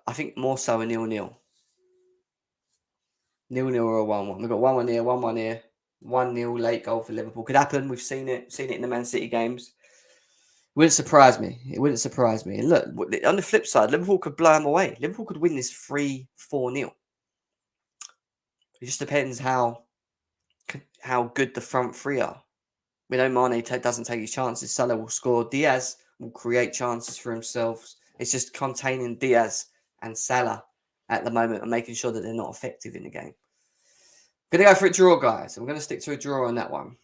I think more so a 0-0. 0-0 or a 1-1. We've got 1-1 here, 1-1 here. 1-0 late goal for Liverpool. Could happen. We've seen it. Seen it in the Man City games. Wouldn't surprise me. It wouldn't surprise me. And look, on the flip side, Liverpool could blow them away. Liverpool could win this 3-4-0. It just depends how good the front three are. We know Mane doesn't take his chances. Salah will score. Diaz will create chances for himself. It's just containing Diaz and Salah at the moment and making sure that they're not effective in the game. I'm going to go for a draw, guys. I'm going to stick to a draw on that one.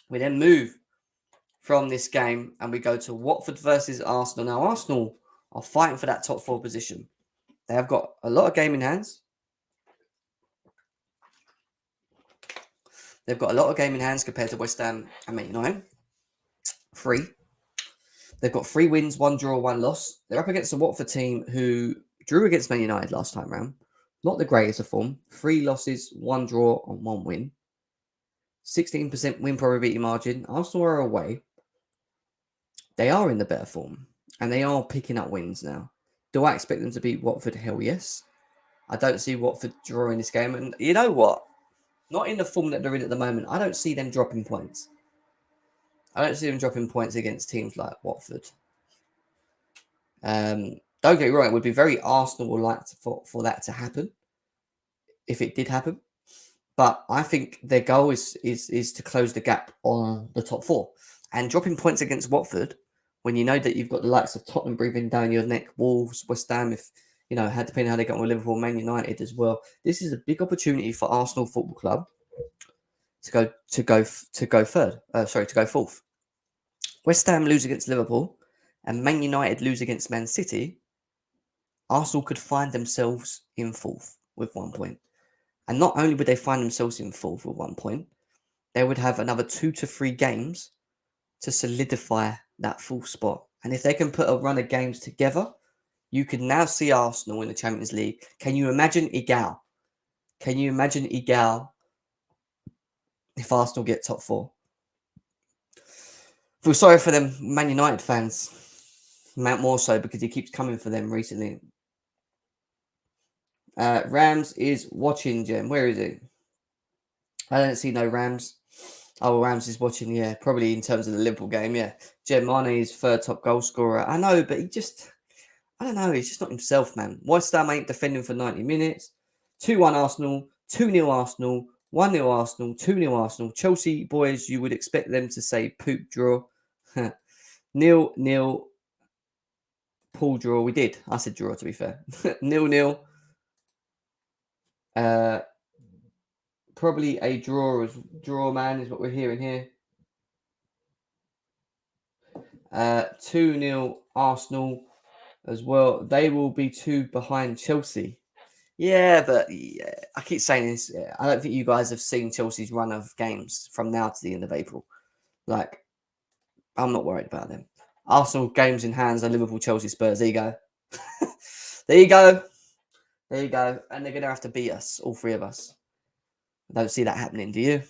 We then move from this game and we go to Watford versus Arsenal. Now, Arsenal are fighting for that top 4 position. They have got a lot of game in hands. They've got a lot of game in hands compared to West Ham and Man United. 3. They've got 3 wins, 1 draw, 1 loss. They're up against a Watford team who drew against Man United last time round. Not the greatest of form. 3 losses, 1 draw, and 1 win. 16% win probability margin. Arsenal are away. They are in the better form. And they are picking up wins now. Do I expect them to beat Watford? Hell yes. I don't see Watford drawing this game. And you know what? Not in the form that they're in at the moment. I don't see them dropping points. I don't see them dropping points against teams like Watford. Don't get me wrong. It would be very Arsenal-like for that to happen. If it did happen. But I think their goal is to close the gap on the top 4. And dropping points against Watford, when you know that you've got the likes of Tottenham breathing down your neck, Wolves, West Ham, if you know, depending how they get on with Liverpool, Man United as well. This is a big opportunity for Arsenal Football Club to go fourth. West Ham lose against Liverpool, and Man United lose against Man City. Arsenal could find themselves in 4th with 1 point. And not only would they find themselves in 4th with 1 point, they would have another 2 to 3 games to solidify that 4th spot. And if they can put a run of games together, you can now see Arsenal in the Champions League. Can you imagine Egal? Can you imagine Egal if Arsenal get top 4? Feel sorry for them Man United fans. More so because he keeps coming for them recently. Rams is watching, Jem. Where is he? I don't see no Rams. Oh, Rams is watching, yeah. Probably in terms of the Liverpool game, yeah. Jem Mane is 3rd top goal scorer. I know, but I don't know. He's just not himself, man. West Ham ain't defending for 90 minutes. 2-1 Arsenal, 2-0 Arsenal, 1-0 Arsenal, 2-0 Arsenal. Chelsea boys, you would expect them to say poop draw. 0-0 pool draw. We did. I said draw, to be fair. 0-0. Probably a draw, man, is what we're hearing here. 2-0 Arsenal as well. They will be 2 behind Chelsea. Yeah, but I keep saying this. I don't think you guys have seen Chelsea's run of games from now to the end of April. Like, I'm not worried about them. Arsenal games in hands are Liverpool, Chelsea, Spurs. There you go. There you go. There you go. And they're going to have to beat us, all 3 of us. I don't see that happening, do you?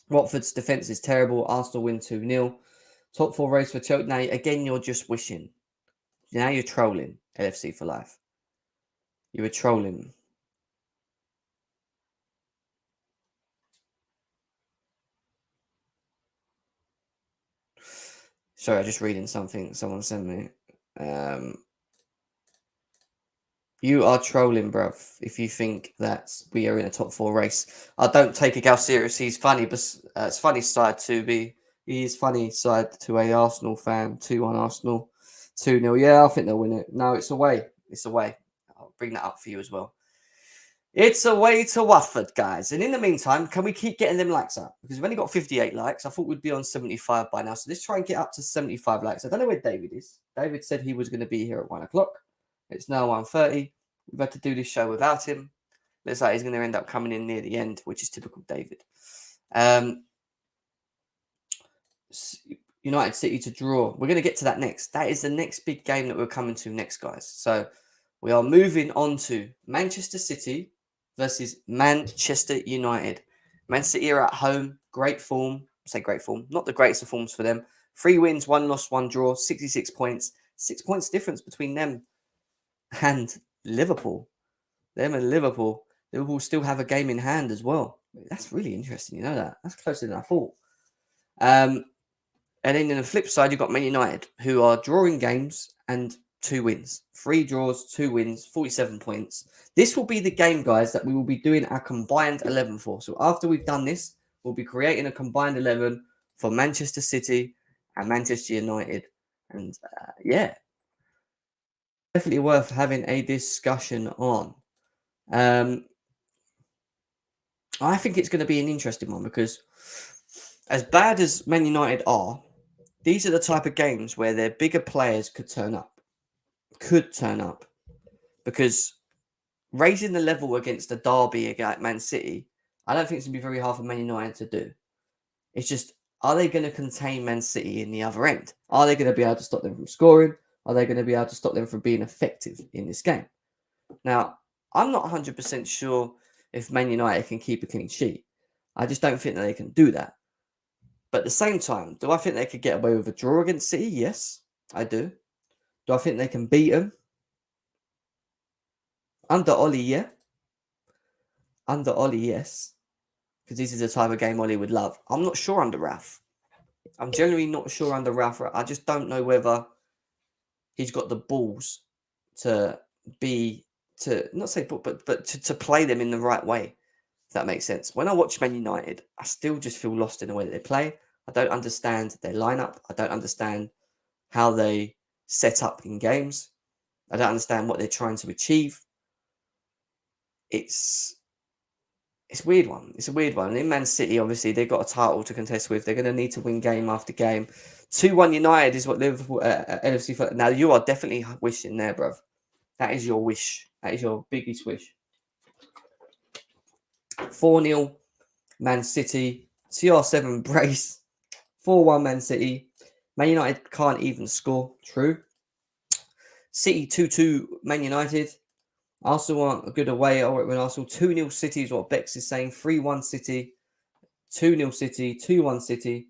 Watford's defence is terrible. Arsenal win 2-0. Top 4 race for Chelsea. Now, again, you're just wishing. Now you're trolling LFC for life. You were trolling. Sorry, I'm just reading something someone sent me. You are trolling, bruv, if you think that we are in a top 4 race. I don't take a gal serious. He's funny, but it's funny side to be. He is funny side to a Arsenal fan. 2-1 Arsenal. 2-0. Yeah, I think they'll win it. No, it's away. It's away. I'll bring that up for you as well. It's away to Watford, guys. And in the meantime, can we keep getting them likes up? Because we've only got 58 likes. I thought we'd be on 75 by now. So let's try and get up to 75 likes. I don't know where David is. David said he was going to be here at 1 o'clock. It's now 1:30. We've had to do this show without him. Looks like he's going to end up coming in near the end, which is typical David. United City to draw. We're going to get to that next. That is the next big game that we're coming to next, guys. So we are moving on to Manchester City versus Manchester United. Man City are at home. Great form. I say great form. Not the greatest of forms for them. 3 wins, 1 loss, 1 draw, 66 points. 6 points difference between them and Liverpool. Them and Liverpool. Liverpool still have a game in hand as well. That's really interesting. You know that? That's closer than I thought. And then on the flip side, you've got Man United, who are drawing games and 2 wins. 3 draws, 2 wins, 47 points. This will be the game, guys, that we will be doing our combined 11 for. So after we've done this, we'll be creating a combined 11 for Manchester City and Manchester United. And yeah, definitely worth having a discussion on. I think it's going to be an interesting one because as bad as Man United are, these are the type of games where their bigger players could turn up. Because raising the level against a derby against Man City, I don't think it's going to be very hard for Man United to do. It's just, are they going to contain Man City in the other end? Are they going to be able to stop them from scoring? Are they going to be able to stop them from being effective in this game? Now, I'm not 100% sure if Man United can keep a clean sheet. I just don't think that they can do that. But at the same time, do I think they could get away with a draw against City? Yes, I do. Do I think they can beat them? Under Ollie, yeah. Under Ollie, yes. Because this is the type of game Ollie would love. I'm not sure under Ralph. I'm generally not sure under Ralph. I just don't know whether he's got the balls to not say but to play them in the right way. If that makes sense. When I watch Man United, I still just feel lost in the way that they play. I don't understand their lineup. I don't understand how they set up in games. I don't understand what they're trying to achieve. It's a weird one. It's a weird one. And in Man City, obviously, they've got a title to contest with. They're going to need to win game after game. 2-1 United is what Liverpool NFC. Now, you are definitely wishing there, bruv. That is your wish. That is your biggest wish. 4-0 Man City. CR7 brace. 4-1 Man City. Man United can't even score. True. City 2-2 Man United. Arsenal aren't a good away when Arsenal 2-0 City is what Bex is saying. 3-1 City. 2-0 City. 2-1 City.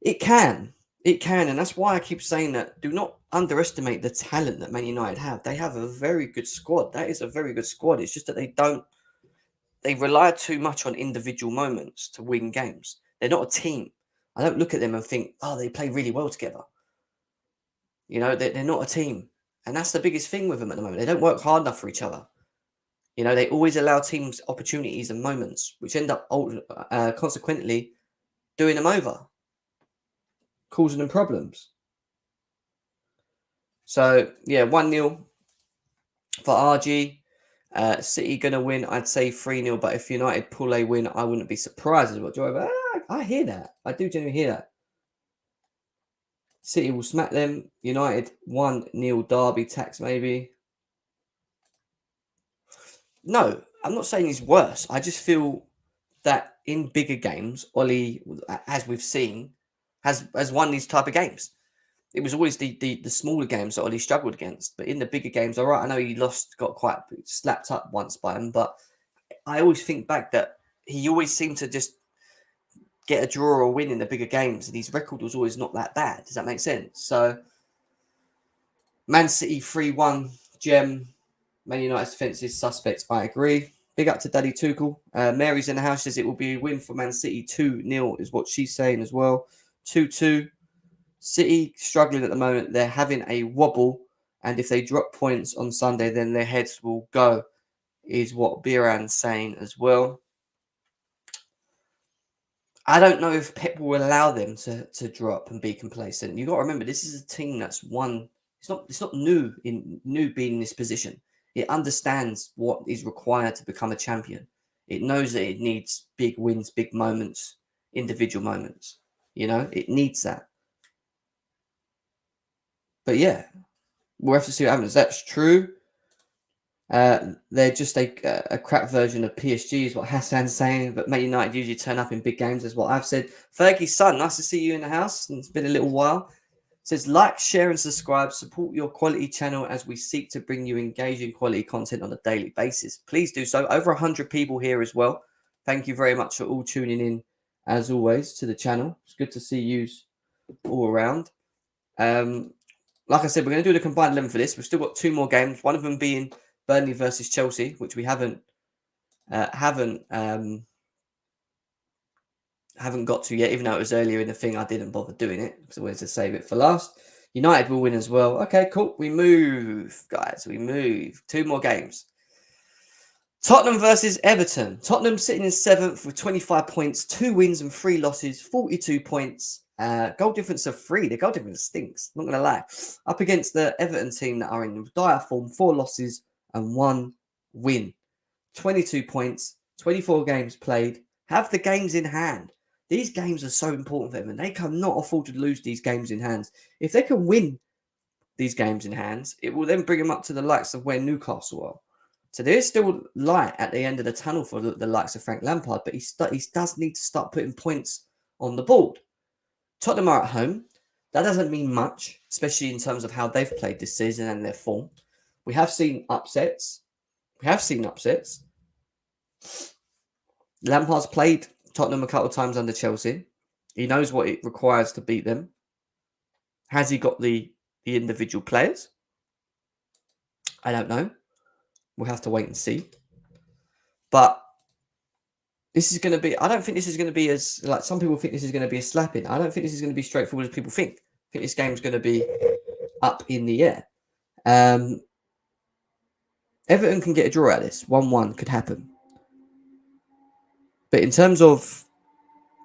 It can. And that's why I keep saying that do not underestimate the talent that Man United have. They have a very good squad. That is a very good squad. It's just that they rely too much on individual moments to win games. They're not a team. I don't look at them and think, oh, they play really well together. You know, they're not a team. And that's the biggest thing with them at the moment. They don't work hard enough for each other. You know, they always allow teams opportunities and moments, which end up consequently doing them over, causing them problems. So, yeah, 1-0 for RG. City going to win, I'd say 3-0. But if United pull a win, I wouldn't be surprised as well. Joy, I hear that. I do genuinely hear that. City will smack them. United 1-0 derby tax maybe. No, I'm not saying he's worse. I just feel that in bigger games, Ollie, as we've seen, has won these type of games. It was always the smaller games that Ollie struggled against. But in the bigger games, all right, I know he got quite slapped up once by him. But I always think back that he always seemed to just get a draw or a win in the bigger games. And his record was always not that bad. Does that make sense? So, Man City 3-1, Gem. Man United's defence is suspect. I agree. Big up to Daddy Tuchel. Mary's in the house. Says it will be a win for Man City. 2-0 is what she's saying as well. 2-2. City struggling at the moment. They're having a wobble. And if they drop points on Sunday, then their heads will go, is what Biran's saying as well. I don't know if Pep will allow them to drop and be complacent. You've got to remember, this is a team that's won. It's not new being in this position. It understands what is required to become a champion. It knows that it needs big wins, big moments, individual moments. It needs that. But yeah, we'll have to see what happens. That's true. They're just a crap version of PSG, is what Hassan's saying. But Man United usually turn up in big games, is what I've said. Fergie's son, nice to see you in the house. It's been a little while. Says, like, share, and subscribe. Support your quality channel as we seek to bring you engaging quality content on a daily basis. Please do so. Over 100 people here as well. Thank you very much for all tuning in, as always, to the channel. It's good to see you all around. Like I said, we're going to do the combined 11 for this. We've still got 2 more games. One of them being Burnley versus Chelsea, which we haven't got to yet, even though it was earlier in the thing. I didn't bother doing it because I wanted to save it for last. United will win as well. Okay, cool. We move, guys. We move. 2 more games. Tottenham versus Everton. Tottenham sitting in 7th with 25 points, 2 wins and 3 losses, 42 points. Goal difference of 3. The goal difference stinks. Not going to lie. Up against the Everton team that are in dire form, 4 losses and 1 win. 22 points, 24 games played. Have the games in hand. These games are so important for them, and they cannot afford to lose these games in hands. If they can win these games in hands, it will then bring them up to the likes of where Newcastle are. So there is still light at the end of the tunnel for the likes of Frank Lampard, but he does need to start putting points on the board. Tottenham are at home. That doesn't mean much, especially in terms of how they've played this season and their form. We have seen upsets. Lampard's played Tottenham a couple of times under Chelsea. He knows what it requires to beat them. Has he got the individual players? I don't know. We'll have to wait and see. But this is going to be... I don't think this is going to be as... Like, some people think this is going to be a slapping. I don't think this is going to be straightforward as people think. I think this game's going to be up in the air. Everton can get a draw out of this. 1-1 could happen. But in terms of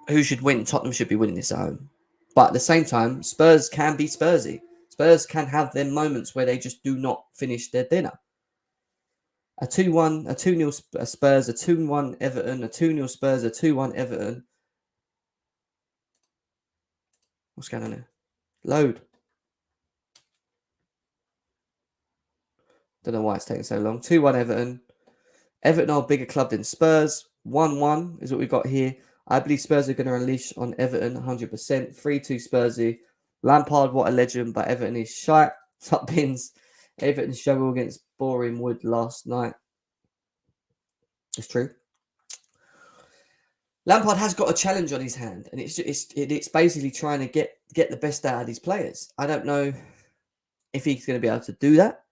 who should win, Tottenham should be winning this at home. But at the same time, Spurs can be Spursy. Spurs can have their moments where they just do not finish their dinner. A 2-1, a 2-0 Spurs, a 2-1 Everton, a 2-0 Spurs, a 2-1 Everton. What's going on there? Load. Don't know why it's taking so long. 2-1 Everton. Everton are a bigger club than Spurs. 1-1 is what we've got here. I believe Spurs are going to unleash on Everton 100%. 3-2 Spursy. Lampard, what a legend, but Everton is shite. Top bins. Everton struggled against Boring Wood last night. It's true. Lampard has got a challenge on his hand, and it's basically trying to get the best out of these players. I don't know if he's going to be able to do that.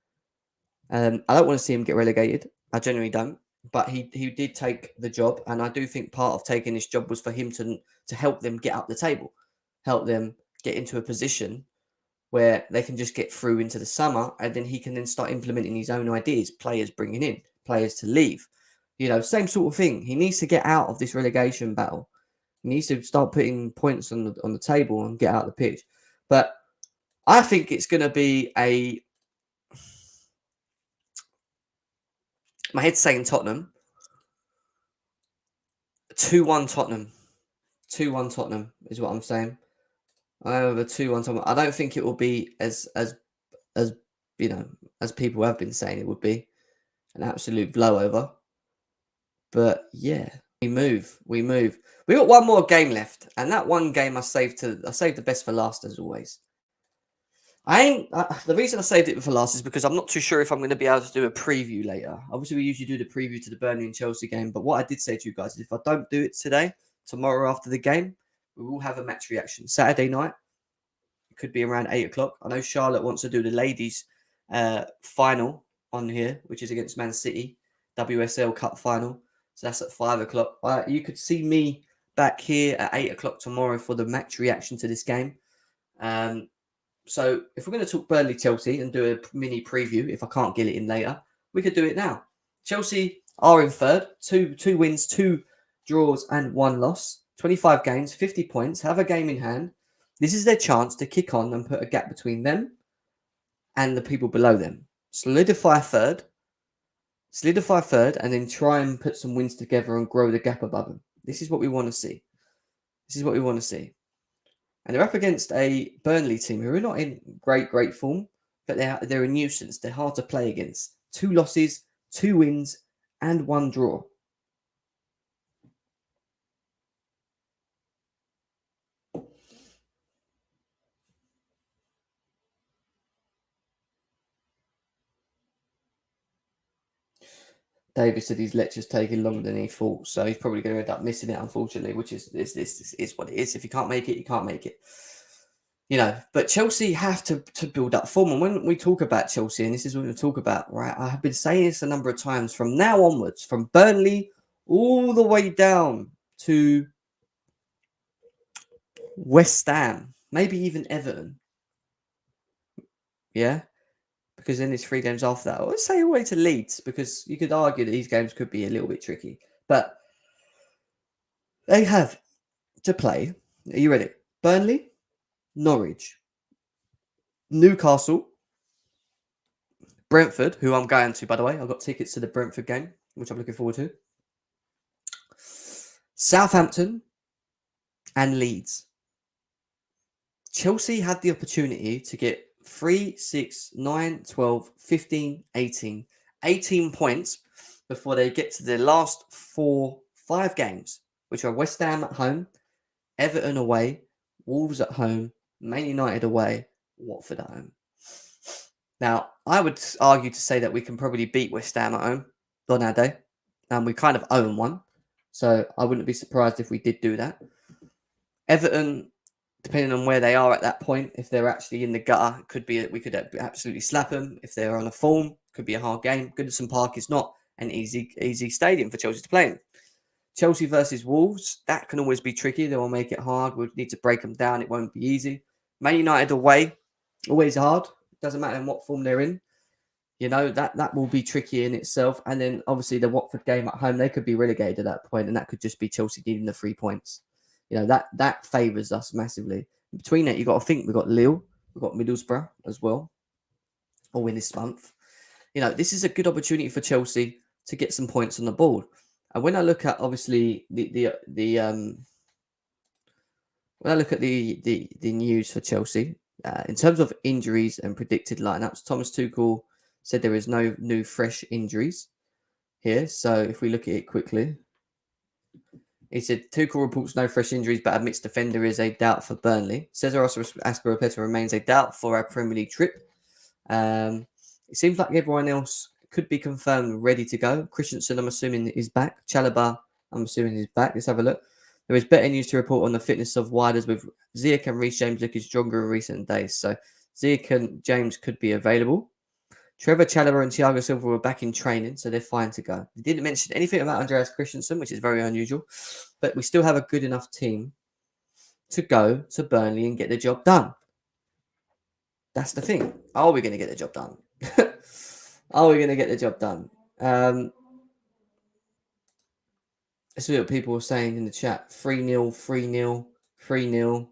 I don't want to see him get relegated. I genuinely don't. But he did take the job, and I do think part of taking this job was for him to help them get up the table, help them get into a position where they can just get through into the summer, and then he can then start implementing his own ideas, players bringing in, players to leave. Same sort of thing. He needs to get out of this relegation battle. He needs to start putting points on the table and get out of the pitch. But I think it's going to be a... My head's saying Tottenham. 2-1 Tottenham. 2-1 Tottenham is what I'm saying. I have a 2-1 Tottenham. I don't think it will be as people have been saying it would be. An absolute blowover. But yeah, we move. We got one more game left, and that one game I saved the best for last as always. The reason I saved it for last is because I'm not too sure if I'm going to be able to do a preview later. Obviously, we usually do the preview to the Burnley and Chelsea game, but what I did say to you guys is if I don't do it today, tomorrow after the game, we will have a match reaction. Saturday night, it could be around 8 o'clock. I know Charlotte wants to do the ladies' final on here, which is against Man City, WSL Cup final. So that's at 5 o'clock. You could see me back here at 8 o'clock tomorrow for the match reaction to this game. So if we're going to talk Burnley-Chelsea and do a mini preview, if I can't get it in later, we could do it now. Chelsea are in third. Two wins, 2 draws and 1 loss. 25 games, 50 points, have a game in hand. This is their chance to kick on and put a gap between them and the people below them. Solidify third solidify third, and then try and put some wins together and grow the gap above them. This is what we want to see. This is what we want to see. And they're up against a Burnley team who are not in great form, but they're a nuisance. They're hard to play against. 2 losses, 2 wins, and 1 draw. David said his lecture's taking longer than he thought, so he's probably going to end up missing it, unfortunately, which is what it is. If you can't make it, you can't make it. But Chelsea have to build up form. And when we talk about Chelsea, and this is what we talk about, right? I have been saying this a number of times from now onwards, from Burnley all the way down to West Ham, maybe even Everton. Yeah. Because then there's 3 games after that. Or let's say away to Leeds, because you could argue that these games could be a little bit tricky. But they have to play. Are you ready? Burnley, Norwich, Newcastle, Brentford, who I'm going to, by the way. I've got tickets to the Brentford game, which I'm looking forward to. Southampton and Leeds. Chelsea had the opportunity to get 3, 6, 9, 12, 15, 18 points before they get to their last 5 games, which are West Ham at home, Everton away, Wolves at home, Man United away, Watford at home. Now, I would argue to say that we can probably beat West Ham at home on our day, and we kind of own one, so I wouldn't be surprised if we did do that. Everton, depending on where they are at that point, if they're actually in the gutter, we could absolutely slap them. If they're on a form, could be a hard game. Goodison Park is not an easy stadium for Chelsea to play in. Chelsea versus Wolves, that can always be tricky. They will make it hard. We'll need to break them down. It won't be easy. Man United away, always hard. Doesn't matter in what form they're in. That will be tricky in itself. And then obviously the Watford game at home, they could be relegated at that point, and that could just be Chelsea needing the 3 points. That favours us massively. Between that, you've got to think we've got Lille, we've got Middlesbrough as well, all in this month. This is a good opportunity for Chelsea to get some points on the board. And when I look at obviously the news for Chelsea, in terms of injuries and predicted lineups, Thomas Tuchel said there is no new fresh injuries here. So if we look at it quickly. He said, Tuchel reports no fresh injuries, but admits defender is a doubt for Burnley. Cesar Azpilicueta remains a doubt for our Premier League trip. It seems like everyone else could be confirmed ready to go. Christensen, I'm assuming, is back. Chalobah, I'm assuming, is back. Let's have a look. There is better news to report on the fitness of Widers, with Ziyech and Reece James looking stronger in recent days. So Ziyech and James could be available. Trevor Chalobah and Thiago Silva were back in training, so they're fine to go. They didn't mention anything about Andreas Christensen, which is very unusual, but we still have a good enough team to go to Burnley and get the job done. That's the thing. Are we going to get the job done? Are we going to get the job done? Let's see what people were saying in the chat. 3-0, 3-0, 3-0,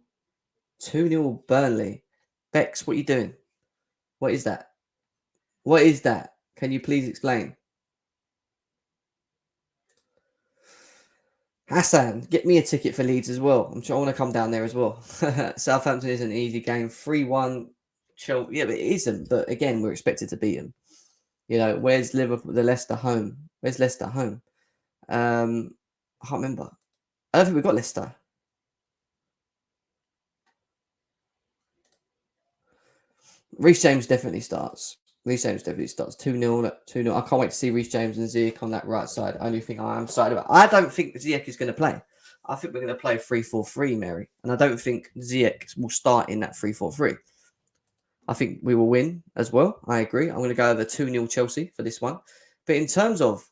2-0 Burnley. Bex, what are you doing? What is that? What is that? Can you please explain? Hassan, get me a ticket for Leeds as well. I'm sure I want to come down there as well. Southampton is an easy game. 3-1. Chill. Yeah, but it isn't. But again, we're expected to beat them. Where's Liverpool? The Leicester home. Where's Leicester home? I can't remember. I don't think we've got Leicester. Reece James definitely starts. 2-0. 2-0. I can't wait to see Reece James and Ziyech on that right side. Only thing I am excited about. I don't think Ziyech is going to play. I think we're going to play 3-4-3, Mary. And I don't think Ziyech will start in that 3-4-3. I think we will win as well. I agree. I'm going to go over 2-0 Chelsea for this one. But in terms of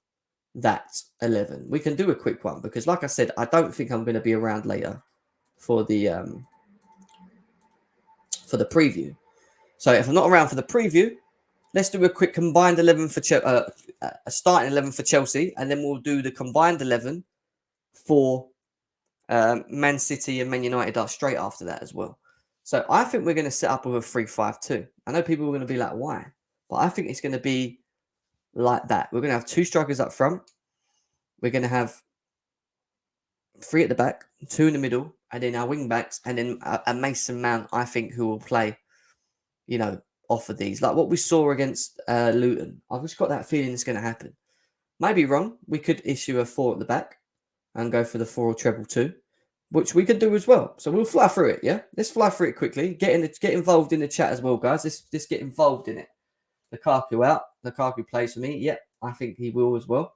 that 11, we can do a quick one. Because like I said, I don't think I'm going to be around later for the preview. So if I'm not around for the preview, let's do a quick combined 11 for a starting 11 for Chelsea, and then we'll do the combined 11 for Man City and Man United straight after that as well. So I think we're going to set up with a 3-5-2. I know people are going to be like, why? But I think it's going to be like that. We're going to have 2 strikers up front. We're going to have 3 at the back, 2 in the middle, and then our wing backs, and then a Mason Mount, I think, who will play, off of these. Like what we saw against Luton. I've just got that feeling it's going to happen. Might be wrong. We could issue a 4 at the back and go for the 4 or treble 2, which we could do as well. So we'll fly through it, yeah? Let's fly through it quickly. Get involved in the chat as well, guys. Let's get involved in it. Lukaku out. Lukaku plays for me. Yep, I think he will as well.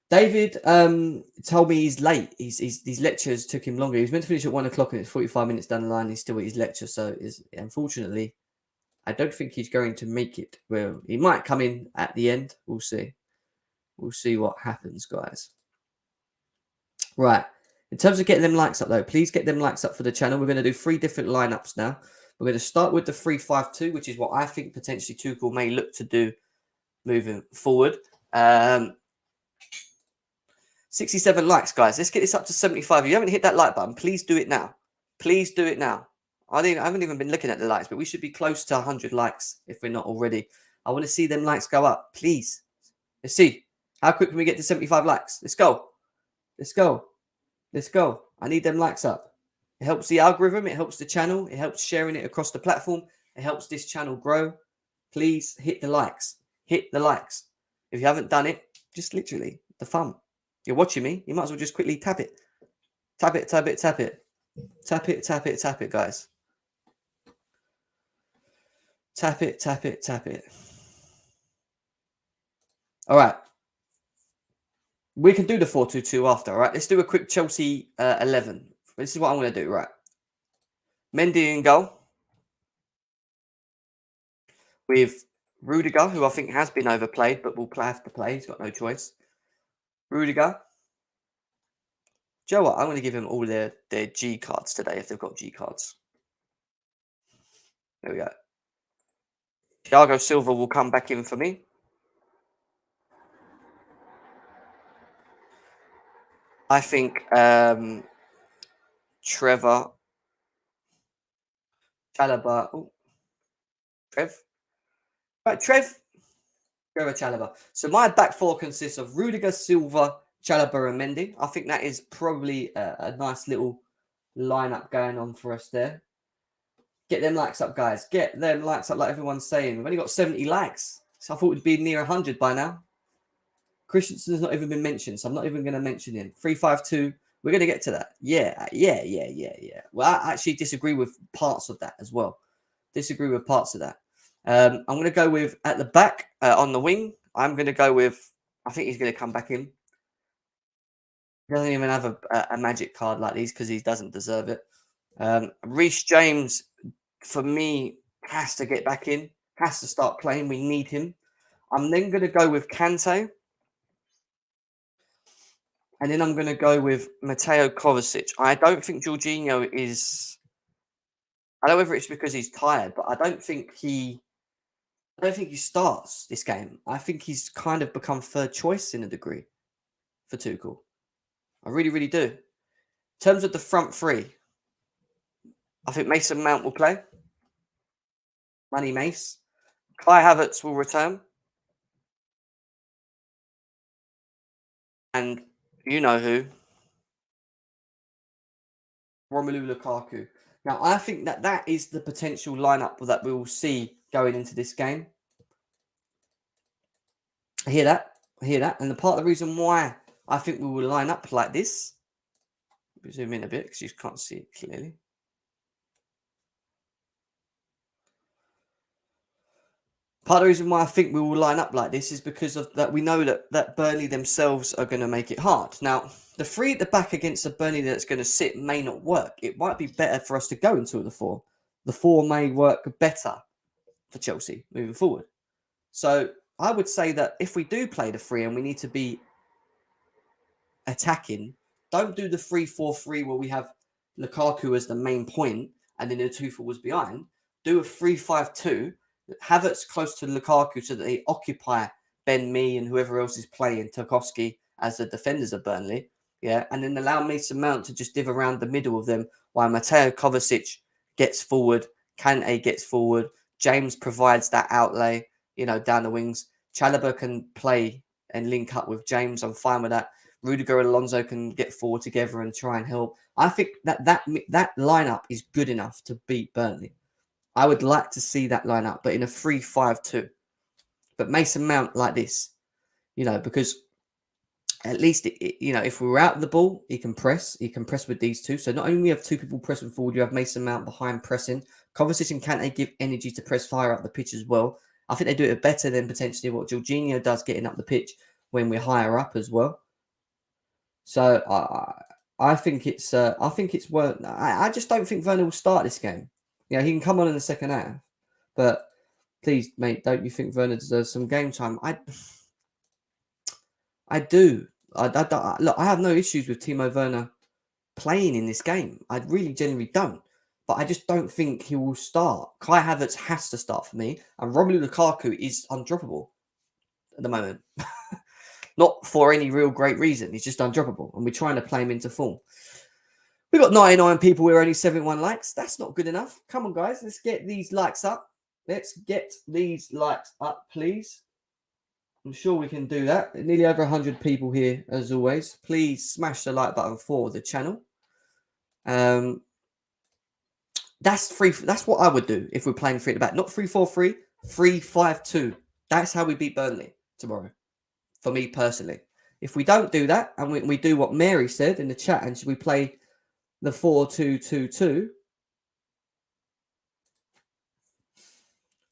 David told me he's late. These lectures took him longer. He was meant to finish at 1 o'clock and it's 45 minutes down the line. He's still at his lecture. So unfortunately, I don't think he's going to make it. Well, he might come in at the end. We'll see. We'll see what happens, guys. Right. In terms of getting them likes up, though, please get them likes up for the channel. We're going to do 3 different lineups now. We're going to start with the 3-5-2, which is what I think potentially Tuchel may look to do moving forward. 67 likes, guys. Let's get this up to 75. If you haven't hit that like button, please do it now. Please do it now. I haven't even been looking at the likes, but we should be close to 100 likes if we're not already. I want to see them likes go up, please. Let's see. How quick can we get to 75 likes? Let's go. Let's go. Let's go. I need them likes up. It helps the algorithm. It helps the channel. It helps sharing it across the platform. It helps this channel grow. Please hit the likes. Hit the likes. If you haven't done it, just literally the thumb. You're watching me. You might as well just quickly tap it. Tap it, tap it, tap it. Tap it, tap it, tap it, guys. Tap it, tap it, tap it. All right. We can do the 4-2-2 after, all right? Let's do a quick Chelsea 11. This is what I'm going to do, right? Mendy in goal. With Rudiger, who I think has been overplayed, but will have to play. He's got no choice. Rudiger. Do you know what? I'm going to give him all their G cards today if they've got G cards. There we go. Thiago Silva will come back in for me. I think Trevor Chalobah. Oh, Trev. Right, Trevor Chalobah. So my back 4 consists of Rudiger, Silva, Chalobah, and Mendy. I think that is probably a nice little lineup going on for us there. Get them likes up, guys. Get them likes up like everyone's saying. We've only got 70 likes. So I thought we'd be near 100 by now. Christensen's not even been mentioned, so I'm not even going to mention him. 3-5-2. We're going to get to that. Yeah. Well, I actually disagree with parts of that as well. Disagree with parts of that. I'm going to go with, at the back, on the wing, I'm going to go with, I think he's going to come back in. He doesn't even have a magic card like these because he doesn't deserve it. Reece James, for me, has to get back in. Has to start playing. We need him. I'm then going to go with Kante. And then I'm going to go with Mateo Kovacic. I don't think Jorginho is... I don't know whether it's because he's tired, but I don't think he starts this game. I think he's kind of become third choice in a degree for Tuchel. I really, really do. In terms of the front 3, I think Mason Mount will play. Money Mace. Kai Havertz will return. And you know who. Romelu Lukaku. Now, I think that is the potential lineup that we will see going into this game. I hear that. And the part of the reason why I think we will line up like this. Zoom in a bit because you can't see it clearly. Part of the reason why I think we will line up like this is because of that we know that Burnley themselves are going to make it hard. Now, the 3 at the back against a Burnley that's going to sit may not work. It might be better for us to go into the 4. The 4 may work better for Chelsea moving forward. So I would say that if we do play the 3 and we need to be attacking, don't do the 3-4-3 where we have Lukaku as the main point and then the 2 forwards behind. Do a 3-5-2. Havertz close to Lukaku so that they occupy Ben Mee and whoever else is playing, Tarkowski, as the defenders of Burnley. Yeah, and then allow Mason Mount to just div around the middle of them while Mateo Kovacic gets forward, Kante gets forward, James provides that outlay, down the wings. Chalobah can play and link up with James. I'm fine with that. Rudiger and Alonso can get forward together and try and help. I think that lineup is good enough to beat Burnley. I would like to see that lineup, but in a 3-5-2. But Mason Mount like this, because at least, if we're out of the ball, he can press. He can press with these two. So not only we have two people pressing forward, you have Mason Mount behind pressing. Kovacic and Kante give energy to press higher up the pitch as well. I think they do it better than potentially what Jorginho does getting up the pitch when we're higher up as well. So I think it's worth. I just don't think Werner will start this game. He can come on in the second half, but please, mate, don't you think Werner deserves some game time? I do. Look, I have no issues with Timo Werner playing in this game. I really genuinely don't. But I just don't think he will start. Kai Havertz has to start for me. And Romelu Lukaku is undroppable at the moment. Not for any real great reason. He's just undroppable. And we're trying to play him into form. We've got 99 people with only 71 likes. That's not good enough. Come on, guys. Let's get these likes up. Let's get these likes up, please. I'm sure we can do that. Nearly over 100 people here, as always. Please smash the like button for the channel. That's free. That's what I would do if we're playing 3 at the back. Not 3-4-3, 3-5-2. That's how we beat Burnley tomorrow, for me personally. If we don't do that, and we do what Mary said in the chat, and should we play the 4-2-2-2,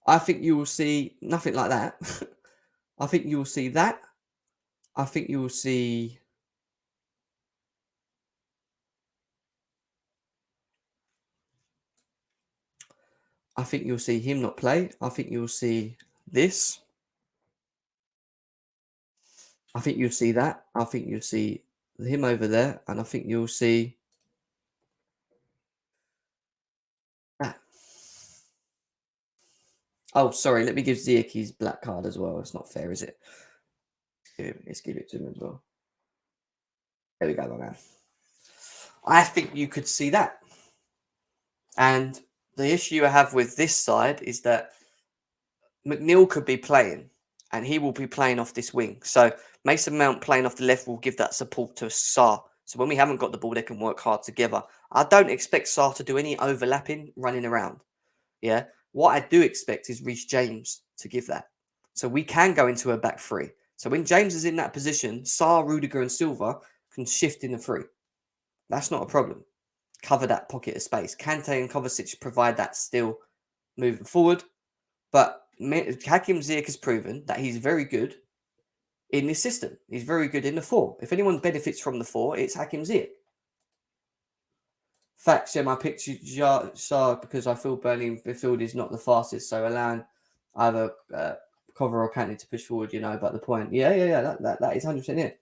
I think you will see nothing like that. I think you will see that. I think you will see... I think you'll see him not play. I think you'll see this. I think you'll see that. I think you'll see him over there. And I think you'll see that. Oh, sorry. Let me give Ziyech his black card as well. It's not fair, is it? Let's give it to him as well. There we go, my man. I think you could see that. And the issue I have with this side is that McNeil could be playing, and he will be playing off this wing. So Mason Mount playing off the left will give that support to Sarr. So when we haven't got the ball, they can work hard together. I don't expect Sarr to do any overlapping, running around. Yeah. What I do expect is Reece James to give that. So we can go into a back 3. So when James is in that position, Sarr, Rudiger and Silva can shift in the 3. That's not a problem. Cover that pocket of space. Kante and Kovacic provide that still moving forward. But Hakim Ziyech has proven that he's very good in this system. He's very good in the 4. If anyone benefits from the 4, it's Hakim Ziyech. Facts, yeah, my picture Sarr because I feel Burnley midfield is not the fastest, so allowing either Cover or Kante to push forward, but the point. Yeah, that is 100% it.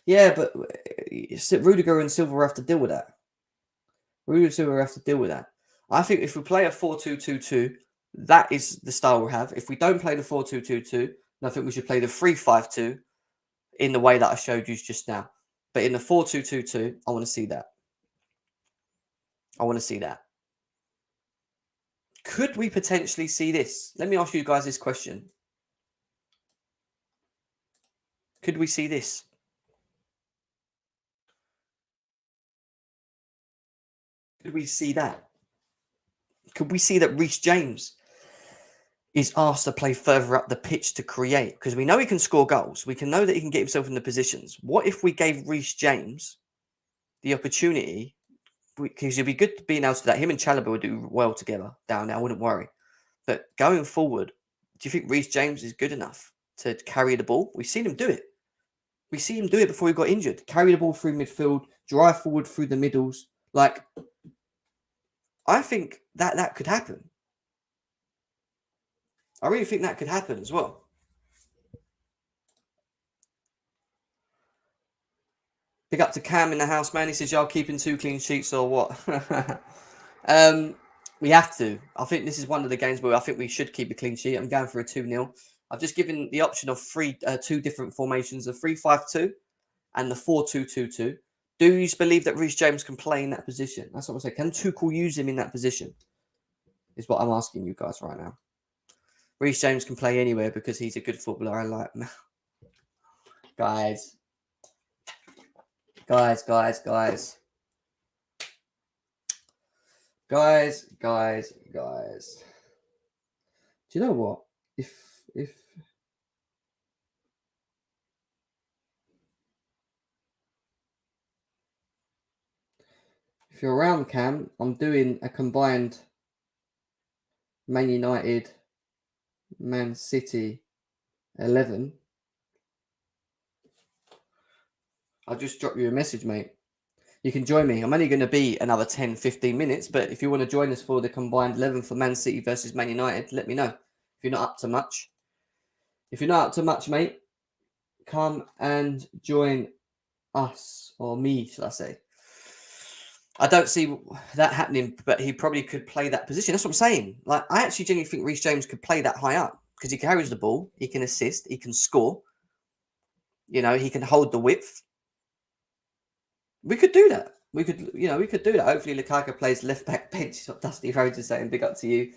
Yeah, but Rudiger and Silva have to deal with that. Rudiger and Silva have to deal with that. I think if we play a 4-2-2-2, that is the style we have. If we don't play the 4-2-2-2, then I think we should play the 3-5-2 in the way that I showed you just now. But in the 4-2-2-2, I want to see that. I want to see that. Could we potentially see this? Let me ask you guys this question. Could we see this? Could we see that? Could we see that Reece James is asked to play further up the pitch to create? Because we know he can score goals. We can know that he can get himself in the positions. What if we gave Reece James the opportunity? Because it'd be good being able to do that. Him and Chalobah would do well together down there. I wouldn't worry. But going forward, do you think Reece James is good enough to carry the ball? We've seen him do it. We see him do it before he got injured. Carry the ball through midfield, drive forward through the middles. Like, I think that could happen. I really think that could happen as well. Big up to Cam in the house, man. He says, y'all keeping 2 clean sheets or what? We have to. I think this is one of the games where I think we should keep a clean sheet. I'm going for a 2-0. I've just given the option of 2 different formations, the 3-5-2 and the 4-2-2-2. Do you believe that Reece James can play in that position? That's what I'm saying. Can Tuchel use him in that position? Is what I'm asking you guys right now. Reece James can play anywhere because he's a good footballer. I like him. Guys. Guys. Do you know what? If you're around, Cam, I'm doing a combined Man United, Man City 11. I'll just drop you a message, mate. You can join me. I'm only going to be another 10, 15 minutes, but if you want to join us for the combined 11 for Man City versus Man United, let me know. If you're not up to much. If you're not up to much, mate, come and join us, or me, shall I say. I don't see that happening, but he probably could play that position. That's what I'm saying. Like, I actually genuinely think Reece James could play that high up because he carries the ball, he can assist, he can score. You know, he can hold the width. We could do that. We could do that. Hopefully, Lukaku plays left back bench. What Dusty Rhodes is saying. Big up to you.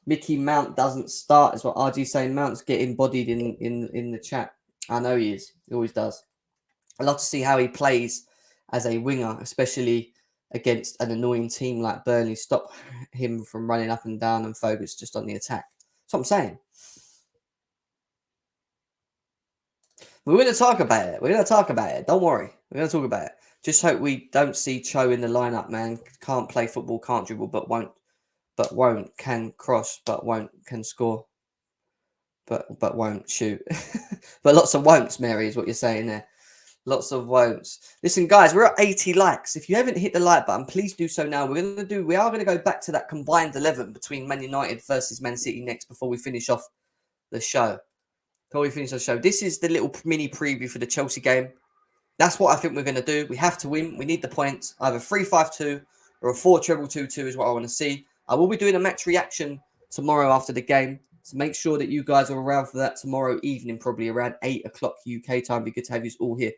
Mickey Mount doesn't start, is what RG's saying. Mount's getting bodied in the chat. I know he is. He always does. I'd love to see how he plays as a winger, especially against an annoying team like Burnley. Stop him from running up and down and focus just on the attack. That's what I'm saying. We're going to talk about it. Don't worry. We're going to talk about it. Just hope we don't see Cho in the lineup, man. Can't play football, can't dribble, but won't. Can cross, but won't. Can score, but won't shoot. But lots of won'ts, Mary, is what you're saying there. Lots of won'ts. Listen, guys, we're at 80 likes. If you haven't hit the like button, please do so now. We are going to go back to that combined 11 between Man United versus Man City next before we finish off the show. This is the little mini preview for the Chelsea game. That's what I think we're going to do. We have to win. We need the points. Either 3-5-2 or a 4-2-2 is what I want to see. I will be doing a match reaction tomorrow after the game. So make sure that you guys are around for that tomorrow evening, probably around 8 o'clock UK time. Be good to have you all here.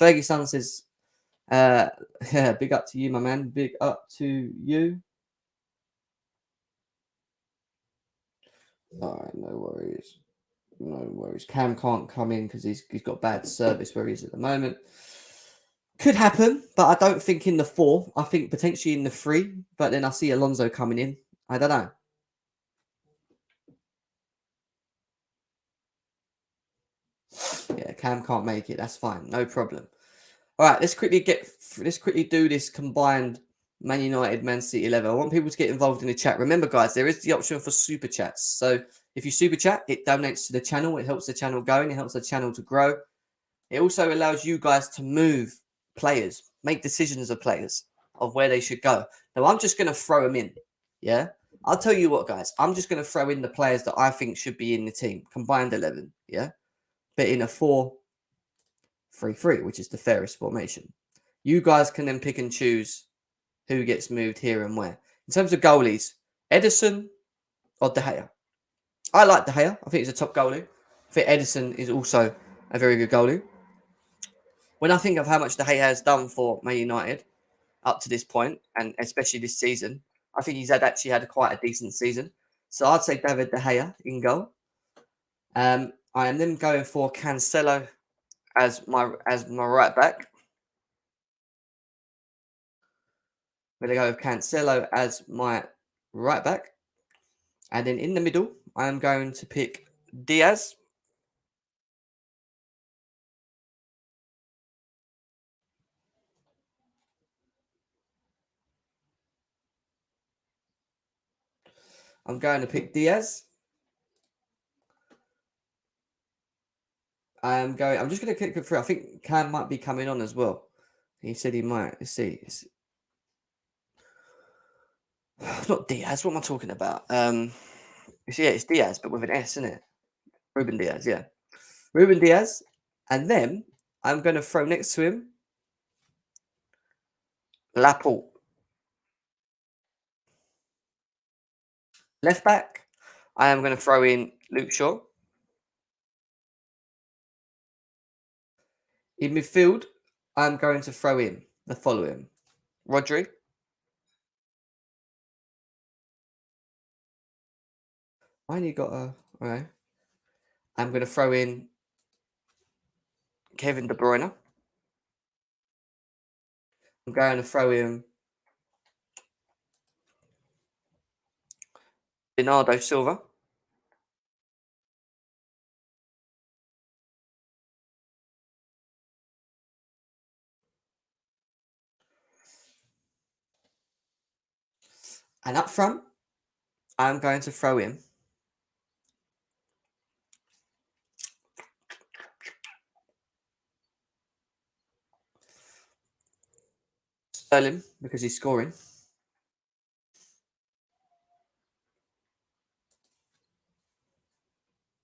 Fergie Sun says, yeah, big up to you, my man. Big up to you. All right, no worries. No worries. Cam can't come in because he's got bad service where he is at the moment. Could happen, but I don't think in the 4. I think potentially in the 3. But then I see Alonso coming in. I don't know. Yeah, Cam can't make it. That's fine. No problem. All right, let's quickly do this combined Man United, Man City 11. I want people to get involved in the chat. Remember, guys, there is the option for super chats. So if you super chat, it donates to the channel. It helps the channel going. It helps the channel to grow. It also allows you guys to move players, make decisions of players, of where they should go. Now, I'm just going to throw them in. Yeah? I'll tell you what, guys. I'm just going to throw in the players that I think should be in the team. Combined 11. Yeah? But in a 4-3-3, which is the fairest formation. You guys can then pick and choose who gets moved here and where. In terms of goalies, Ederson or De Gea? I like De Gea. I think he's a top goalie. I think Ederson is also a very good goalie. When I think of how much De Gea has done for Man United up to this point, and especially this season, I think he's actually had quite a decent season. So I'd say David De Gea in goal. I am then going for Cancelo as my right back. I'm going to go with Cancelo as my right back. And then in the middle, I am going to pick Diaz. I'm just going to click it through. I think Cam might be coming on as well. He said he might. Let's see. Not Diaz. What am I talking about? It's Diaz, but with an S, isn't it? Ruben Diaz, yeah. Ruben Diaz. And then I'm going to throw next to him Laporte. Left back, I am going to throw in Luke Shaw. In midfield, I'm going to throw in the following: Rodri. I only got a. Okay. I'm going to throw in Kevin De Bruyne. I'm going to throw in Bernardo Silva. And up front, I'm going to throw in Sterling because he's scoring.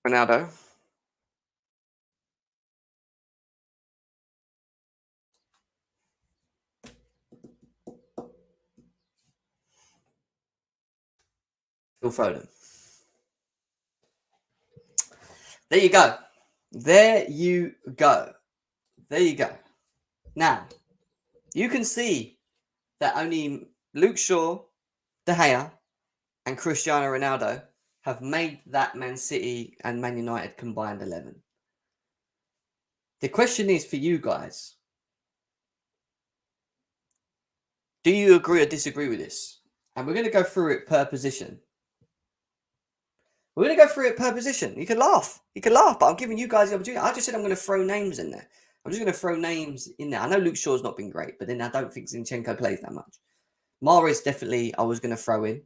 Ronaldo. Phil Foden. There you go. There you go. There you go. Now, you can see that only Luke Shaw, De Gea, and Cristiano Ronaldo have made that Man City and Man United combined 11. The question is for you guys, do you agree or disagree with this? And we're going to go through it per position. We're going to go through it per position. You can laugh. You can laugh, but I'm giving you guys the opportunity. I just said I'm going to throw names in there. I'm just going to throw names in there. I know Luke Shaw's not been great, but then I don't think Zinchenko plays that much. Mahrez definitely I was going to throw in.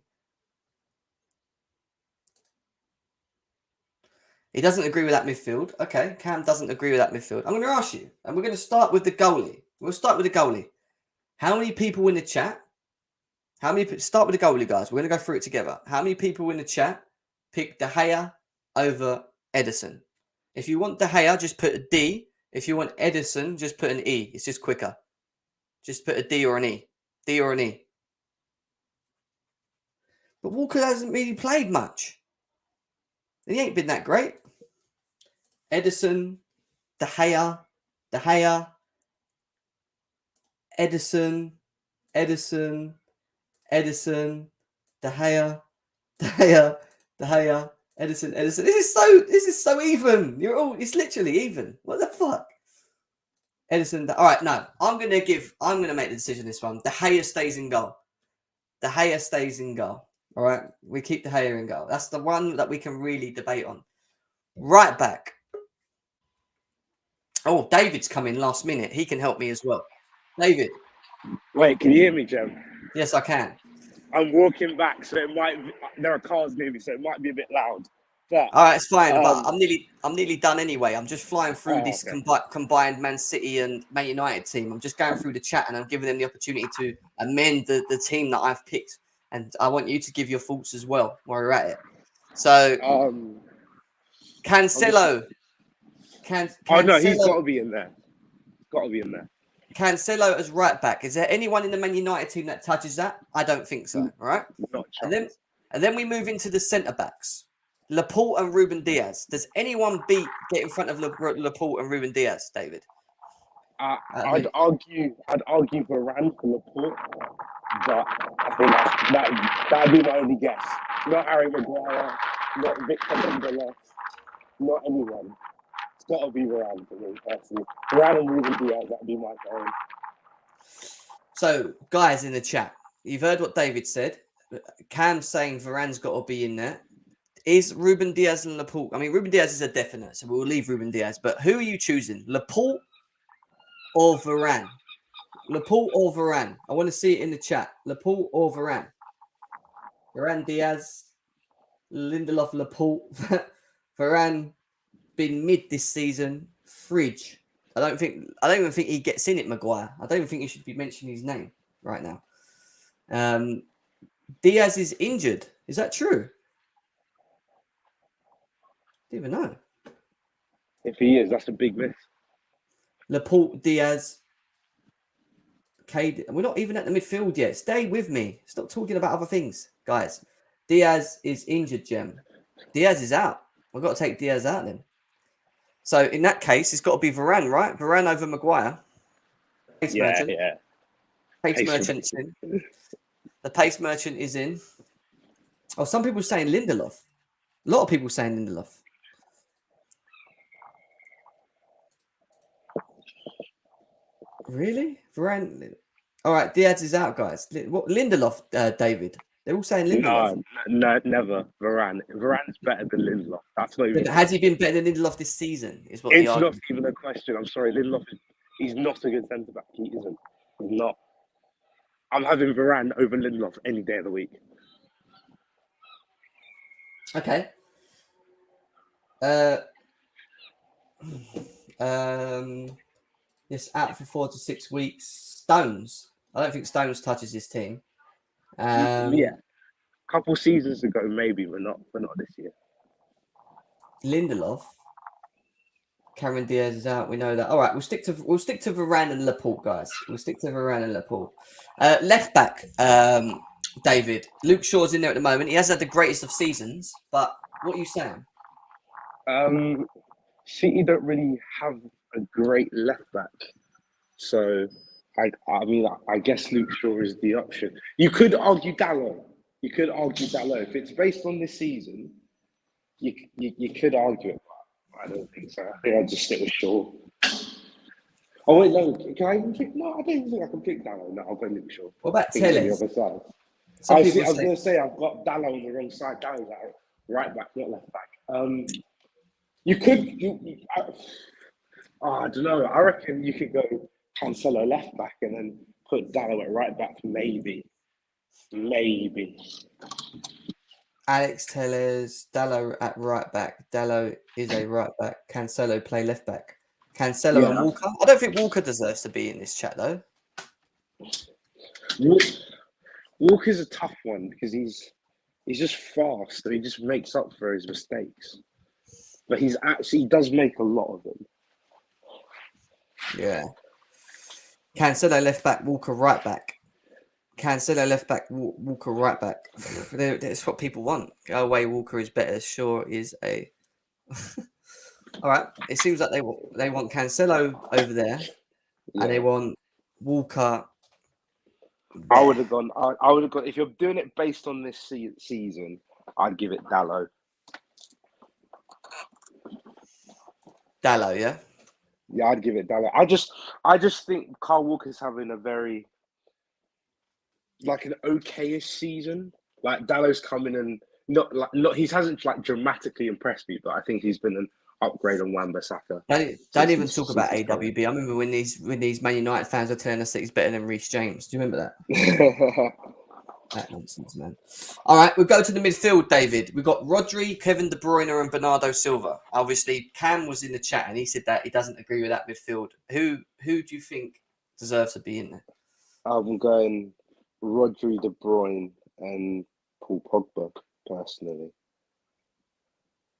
He doesn't agree with that midfield. Okay, Cam doesn't agree with that midfield. I'm going to ask you, and we're going to start with the goalie. We'll start with the goalie. How many people in the chat? Start with the goalie, guys. We're going to go through it together. How many people in the chat pick De Gea over Ederson? If you want De Gea, just put a D. If you want Ederson, just put an E. It's just quicker. Just put a D or an E. D or an E. But Walker hasn't really played much. He ain't been that great. Ederson, De Gea, Ederson, Ederson, De Gea, Ederson. This is so even. It's literally even. What the fuck? Ederson. All right, no. I'm gonna make the decision this one. De Gea stays in goal. De Gea stays in goal. All right, we keep De Gea in goal. That's the one that we can really debate on. Right back. Oh, David's come in last minute. He can help me as well. David. Wait, can you hear me, Jem? Yes, I can. I'm walking back, so there are cars near me, so it might be a bit loud. But all right, it's fine. But I'm nearly done anyway. I'm just flying through this okay. combined Man City and Man United team. I'm just going through the chat and I'm giving them the opportunity to amend the team that I've picked. And I want you to give your thoughts as well while we're at it. So, Cancelo. Oh no, he's got to be in there. Got to be in there. Cancelo as right back. Is there anyone in the Man United team that touches that? I don't think so. All right. And then we move into the centre backs. Laporte and Ruben Diaz. Does anyone get in front of Laporte and Ruben Diaz, David? I'd argue Varane for Laporte, but I think that'd be my only guess. Not Harry Maguire, not Victor Lindelof, not anyone. It's got to be Varane for me personally. Varane and Ruben Diaz, that'd be my phone. So, guys in the chat, you've heard what David said. Cam's saying Varane's got to be in there. Is Ruben Diaz and Laporte? I mean, Ruben Diaz is a definite, so we'll leave Ruben Diaz. But who are you choosing, Laporte or Varane? Laporte or Varane? I want to see it in the chat. Laporte or Varane? Varane, Diaz, Lindelof, Laporte. Varane been mid this season. Fridge. I don't even think he gets in it, Maguire. I don't even think you should be mentioning his name right now. Diaz is injured. Is that true? I don't even know. If he is, that's a big miss. Laporte, Diaz, Cade. We're not even at the midfield yet. Stay with me. Stop talking about other things, guys. Diaz is injured, Jem. Diaz is out. We've got to take Diaz out then. So in that case, it's got to be Varane, right? Varane over Maguire. Pace merchant. Pace merchant's in. The pace merchant is in. Oh, some people are saying Lindelof. A lot of people saying Lindelof. Really? Varane? All right, Diaz is out, guys. What Lindelof, David? They're all saying Lindelof. No, never. Varane's better than Lindelof. That's not even. Has he been better than Lindelof this season? Is what It's not even a question. I'm sorry, Lindelof. He's not a good centre back. He isn't. He's not. I'm having Varane over Lindelof any day of the week. Okay. Yes, out for 4 to 6 weeks. Stones. I don't think Stones touches his team. Yeah, a couple seasons ago maybe, but not this year. Lindelof. Cameron Diaz is out. We know that. All right, we'll stick to Varane and Laporte, guys. We'll stick to Varane and Laporte. Left back, David. Luke Shaw's in there at the moment. He hasn't had the greatest of seasons, but what are you saying? City don't really have a great left back, so I mean I guess Luke Shaw is the option. You could argue Dalot. If it's based on this season, you could argue it. I don't think so. I think I'd just stick with Shaw. Oh wait, no. Can I even pick? No, I don't even think I can pick Dalot. No, I'll go Luke Shaw. What about Tellez? Tellez? On the other side. I was going to say I've got Dalot on the wrong side. Dalot's out right back, not left back. You could. I don't know. I reckon you could go Cancelo left back and then put Dalot at right back. Maybe. Alex Tellez, Dalot at right back. Dalot is a right back. Cancelo play left back. Cancelo and Walker. I don't think Walker deserves to be in this chat though. Walker's a tough one because he's just fast and he just makes up for his mistakes. But he does make a lot of them. Yeah. Cancelo left back, Walker right back. Cancelo left back, Walker right back. That's what people want. Go away, Walker is better. Sure is a. All right. It seems like they want Cancelo over there, and they want Walker. There. I would have gone. If you're doing it based on this season, I'd give it Dalot. Dalot, yeah. Yeah, I'd give it Dalot. I just think Kyle Walker's having a very an okayish season. Like Dalot's coming and not he hasn't dramatically impressed me, but I think he's been an upgrade on Wan-Bissaka. Don't even talk about AWB. I remember when these Man United fans were telling us that he's better than Reece James. Do you remember that? That nonsense, man. All right, we'll go to the midfield, David. We've got Rodri, Kevin De Bruyne, and Bernardo Silva. Obviously, Cam was in the chat and he said that he doesn't agree with that midfield. Who do you think deserves to be in there? I'm going Rodri, De Bruyne, and Paul Pogba, personally.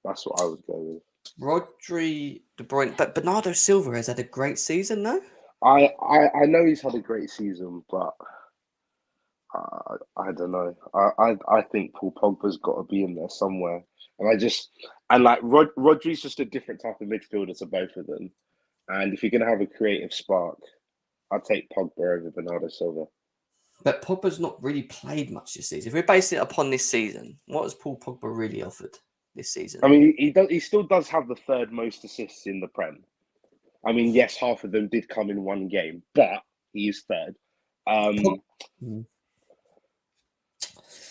That's what I would go with. Rodri, De Bruyne, but Bernardo Silva has had a great season, though. I know he's had a great season, but I don't know. I think Paul Pogba's got to be in there somewhere, and Rodri's just a different type of midfielder to both of them. And if you're gonna have a creative spark, I'd take Pogba over Bernardo Silva. But Pogba's not really played much this season. If we're basing it upon this season, what has Paul Pogba really offered this season? I mean, he still does have the third most assists in the Prem. I mean, yes, half of them did come in one game, but he is third.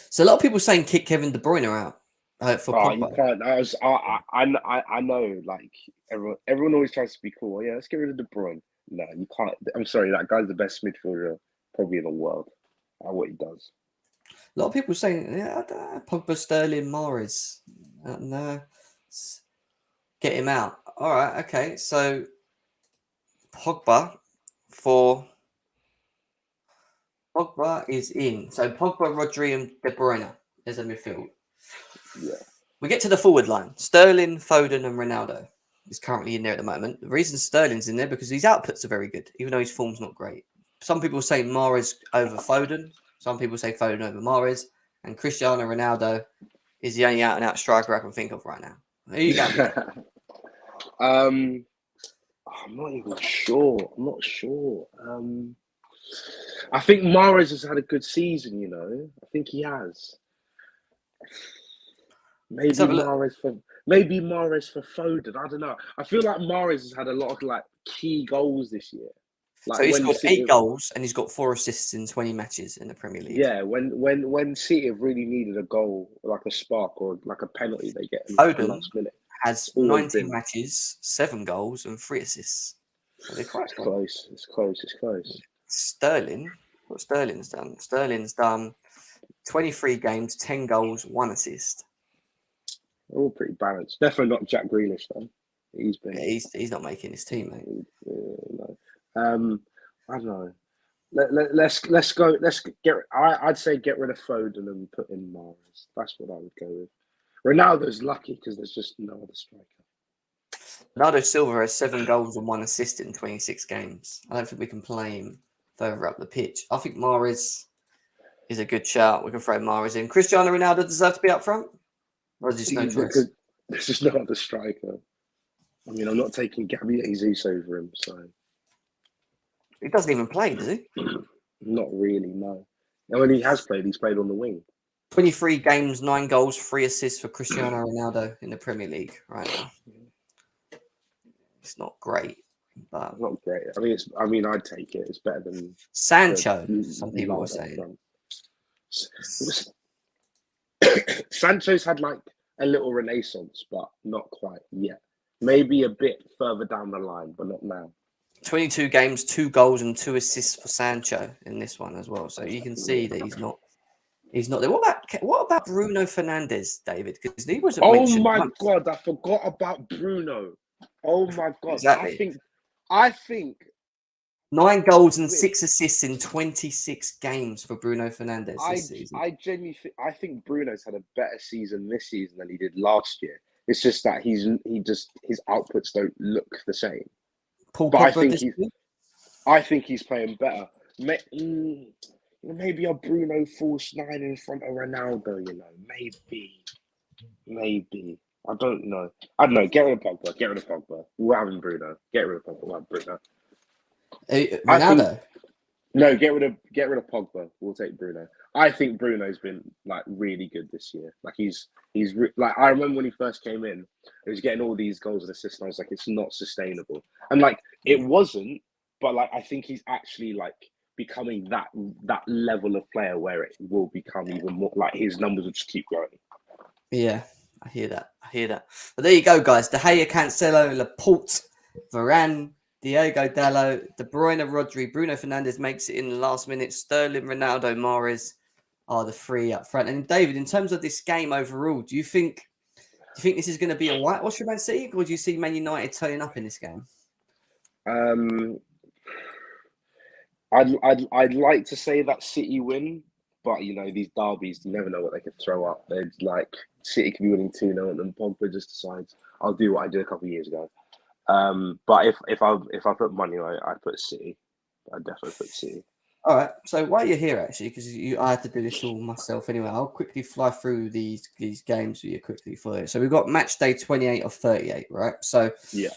So a lot of people saying kick Kevin De Bruyne out for Pogba. You can't. I know. Like everyone always tries to be cool. Yeah, let's get rid of De Bruyne. No, you can't. I'm sorry. That guy's the best midfielder probably in the world. What he does. A lot of people saying, yeah, Pogba, Sterling, Mahrez. No, get him out. All right, okay. So Pogba is in. So Pogba, Rodri, and De Bruyne as a midfield. Yeah. We get to the forward line. Sterling, Foden, and Ronaldo is currently in there at the moment. The reason Sterling's in there because his outputs are very good, even though his form's not great. Some people say Mahrez over Foden. Some people say Foden over Mahrez. And Cristiano Ronaldo is the only out-and-out striker I can think of right now. Who you got? I'm not even sure. I'm not sure. I think Mahrez has had a good season, I think he has. Let's have a look. Maybe Mahrez for Foden. I don't know. I feel like Mahrez has had a lot of like key goals this year. Like So he's when scored City 8 goals and he's got 4 assists in 20 matches in the Premier League. yeah, when City have really needed a goal, like a spark or like a penalty, they get in the Foden last minute. has It's always 19 been matches, 7 goals and 3 assists. So they're quite close. It's close. Sterling, what Sterling's done? Sterling's done 23 games, 10 goals, 1 assist. They're all pretty balanced. Definitely not Jack Grealish though. He's been. Yeah, he's not making his team, mate. No. I don't know. Let's go. I'd say get rid of Foden and put in Mahrez. That's what I would go with. Ronaldo's lucky because there's just no other striker. Bernardo Silva has 7 goals and 1 assist in 26 games. I don't think we can play him further up the pitch. I think Mahrez is a good shout. We can throw Mahrez in. Cristiano Ronaldo deserves to be up front? Or is this no choice? There's just no other striker. I mean, I'm not taking Gabby Jesus over him, so... He doesn't even play, does he? Not really, no. And when he has played, he's played on the wing. 23 games, 9 goals, 3 assists for Cristiano Ronaldo in the Premier League right now. It's not great, but not great. I mean, I'd take it. It's better than Sancho. Some people were saying Sancho's had like a little renaissance, but not quite yet. Maybe a bit further down the line, but not now. 22 games, 2 goals and 2 assists for Sancho in this one as well. So you can see that he's not there. What about Bruno Fernandes, David? Because he wasn't mentioned. Oh my God, I forgot about Bruno. Oh my God. Exactly. I think 9 goals and 6 assists in 26 games for Bruno Fernandes this season. I genuinely think Bruno's had a better season this season than he did last year. It's just that his outputs don't look the same. But I think he's playing better. Maybe a Bruno false 9 in front of Ronaldo, Maybe. I don't know. Get rid of Pogba. We're having Bruno. Get rid of Pogba. We'll have Bruno. Ronaldo? No, get rid of Pogba. We'll take Bruno. I think Bruno's been like really good this year. Like he's like, I remember when he first came in, he was getting all these goals and assists, and I was like, it's not sustainable. And like it wasn't, but like I think he's actually like becoming that level of player where it will become even more like his numbers will just keep growing. Yeah, I hear that. But there you go, guys. De Gea, Cancelo, Laporte, Varane, Diogo Dalot, De Bruyne, Rodri, Bruno Fernandes makes it in the last minute. Sterling, Ronaldo, Mahrez are the 3 up front. And David, in terms of this game overall, do you think this is going to be a whitewash for Man City, or do you see Man United turning up in this game? I'd like to say that City win, but these derbies, you never know what they could throw up. They're like City could be winning 2-0, and then Pogba just decides I'll do what I did a couple of years ago. But if I put money on it, I'd put City. I'd definitely put City. All right. So while you're here, actually, because I had to do this all myself anyway, I'll quickly fly through these games for you quickly for you. So we've got match day 28 of 38, right? So yeah,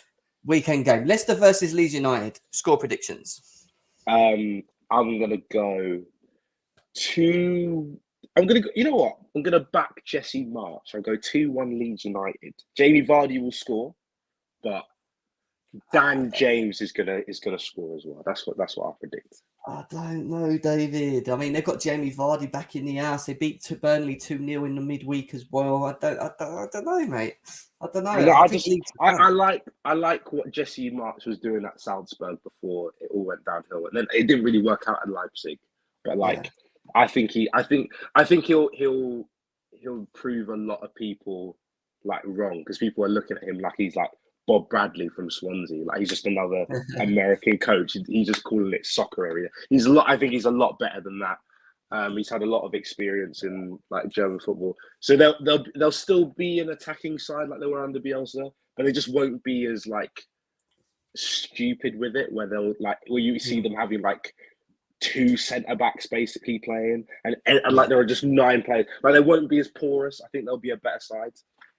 weekend game: Leicester versus Leeds United. Score predictions. I'm gonna go. You know what? I'm gonna back Jesse March. I'll go 2-1 Leeds United. Jamie Vardy will score, but Dan James is gonna score as well. That's what I predict. I don't know, David. I mean, they've got Jamie Vardy back in the house. They beat Burnley 2-0 in the midweek as well. I don't know, mate. I don't know. I like what Jesse March was doing at Salzburg before it all went downhill, and then it didn't really work out at Leipzig. But I think he'll prove a lot of people like wrong, because people are looking at him like he's like Bob Bradley from Swansea, like he's just another American coach. He's just calling it soccer area. I think he's a lot better than that. He's had a lot of experience in like German football, so they'll still be an attacking side like they were under Bielsa, but they just won't be as like stupid with it. Where you see them having like 2 centre backs basically playing, and like there are just 9 players. Like they won't be as porous. I think they'll be a better side,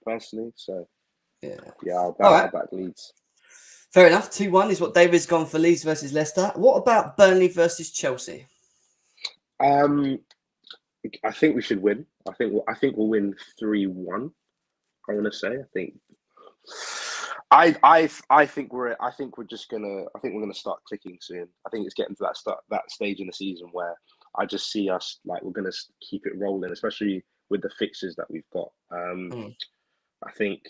personally. So. Yeah, I'll back Leeds. Fair enough. 2-1 is what David's gone for Leeds versus Leicester. What about Burnley versus Chelsea? I think we should win. I think we'll win 3-1. I want to say. I think we're gonna start clicking soon. I think it's getting to that stage in the season where I just see us like we're gonna keep it rolling, especially with the fixtures that we've got. I think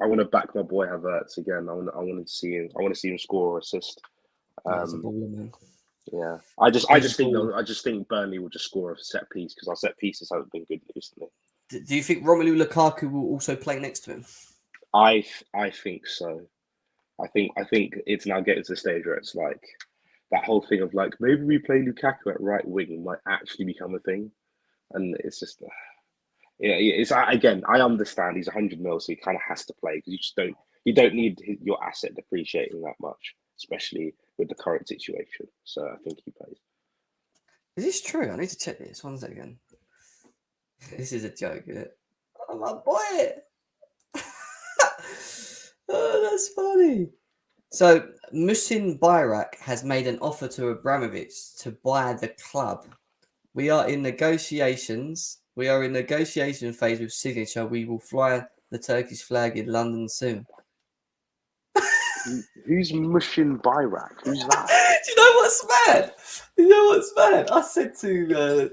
I want to back my boy Havertz again. I want to see him. I want to see him score or assist. He's a baller, man. Yeah, I just think Burnley will just score a set piece because our set pieces haven't been good recently. Do you think Romelu Lukaku will also play next to him? I think so. I think it's now getting to the stage where it's like that whole thing of like maybe we play Lukaku at right wing might actually become a thing, and it's just it's again I understand he's 100 mil, so he kind of has to play because you don't need your asset depreciating that much, especially with the current situation. So I think he plays. Is this true? I need to check this. 1 second. This is a joke, isn't it? Oh, my boy! Oh, that's funny. So, Musin Bayrak has made an offer to Abramovich to buy the club. We are in negotiations. We are in negotiation phase with Signature. We will fly the Turkish flag in London soon. Who's Musin Bayrak? Who's that? Do you know what's mad? I said to,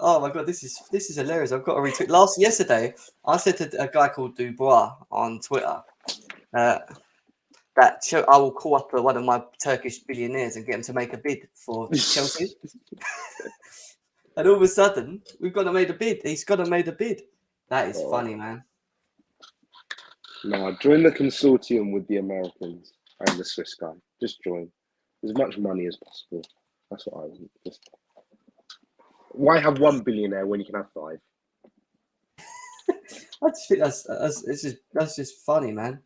oh my god, this is hilarious. I've got to retweet. Yesterday, I said to a guy called Dubois on Twitter that I will call up one of my Turkish billionaires and get him to make a bid for Chelsea. And all of a sudden, we've got to make a bid. He's got to make a bid. That is funny, man. No, join the consortium with the Americans and the Swiss guy. Just join. As much money as possible. That's what I want. Why have one billionaire when you can have 5? I just think that's just funny, man.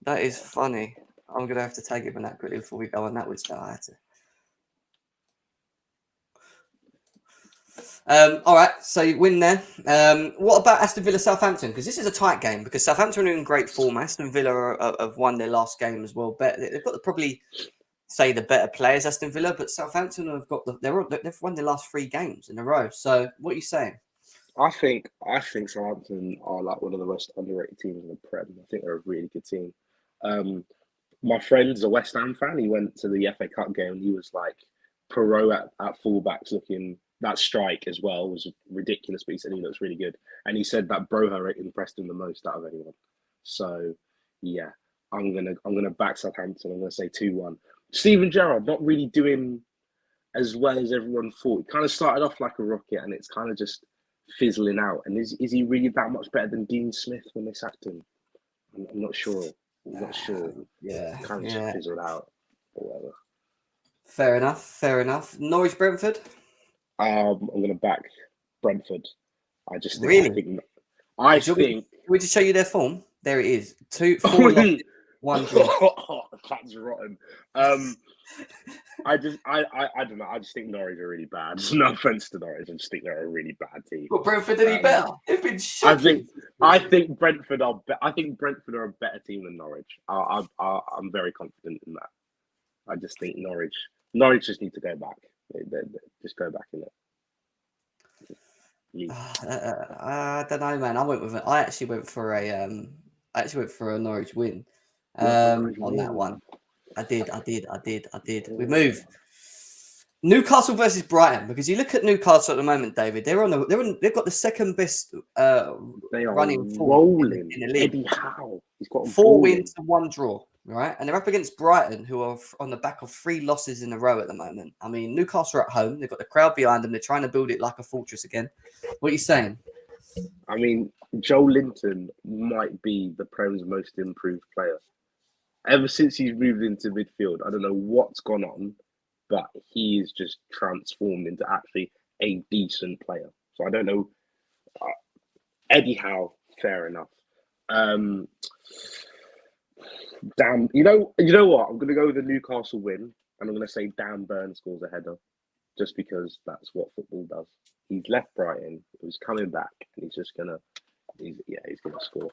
That is funny. I'm gonna have to take it from that quickly before we go on. That would start. I had to. All right, so you win there. What about Aston Villa Southampton? Because this is a tight game. Because Southampton are in great form. Aston Villa have won their last game as well. They've got probably say the better players, Aston Villa, but Southampton have got they've won their last 3 games in a row. So what are you saying? I think Southampton are like one of the most underrated teams in the Prem. I think they're a really good team. My friend's a West Ham fan. He went to the FA Cup game and he was like Perot at fullbacks looking. That strike as well was ridiculous, but he said he looks really good. And he said that Broha impressed him the most out of anyone. So yeah, I'm gonna back Southampton. I'm gonna say 2-1. Steven Gerrard not really doing as well as everyone thought. He kind of started off like a rocket, and it's kind of just fizzling out. And is he really that much better than Dean Smith when they sacked him? I'm not sure. I'm not sure. Yeah, kind of just fizzled out or whatever. Fair enough. Norwich Brentford. I'm going to back Brentford. I just think, really. I think. Can we just show you their form? There it is. 4 losses, 1 draw. That's rotten. I don't know. I just think Norwich are really bad. No offense to Norwich, I just think they're a really bad team. But Brentford any better? They've been shocking. I think Brentford are. I think Brentford are a better team than Norwich. I'm very confident in that. I just think Norwich just need to go back. They just go back in it. I don't know, man. I actually went for a Norwich win on that one. I did. We move Newcastle versus Brighton, because you look at Newcastle at the moment, David. They've got the second best running forward in the league. Eddie Howe. He's got 4 wins and 1 draw. Right, and they're up against Brighton, who are on the back of 3 losses in a row at the moment. I mean, Newcastle are at home. They've got the crowd behind them. They're trying to build it like a fortress again. What are you saying? I mean, Joe Linton might be the Prem's most improved player. Ever since he's moved into midfield, I don't know what's gone on, but he is just transformed into actually a decent player. So I don't know. Eddie Howe, fair enough. Damn, you know what? I'm going to go with the Newcastle win, and I'm going to say Dan Burn scores a header, just because that's what football does. He's left Brighton, he was coming back, and he's going to score.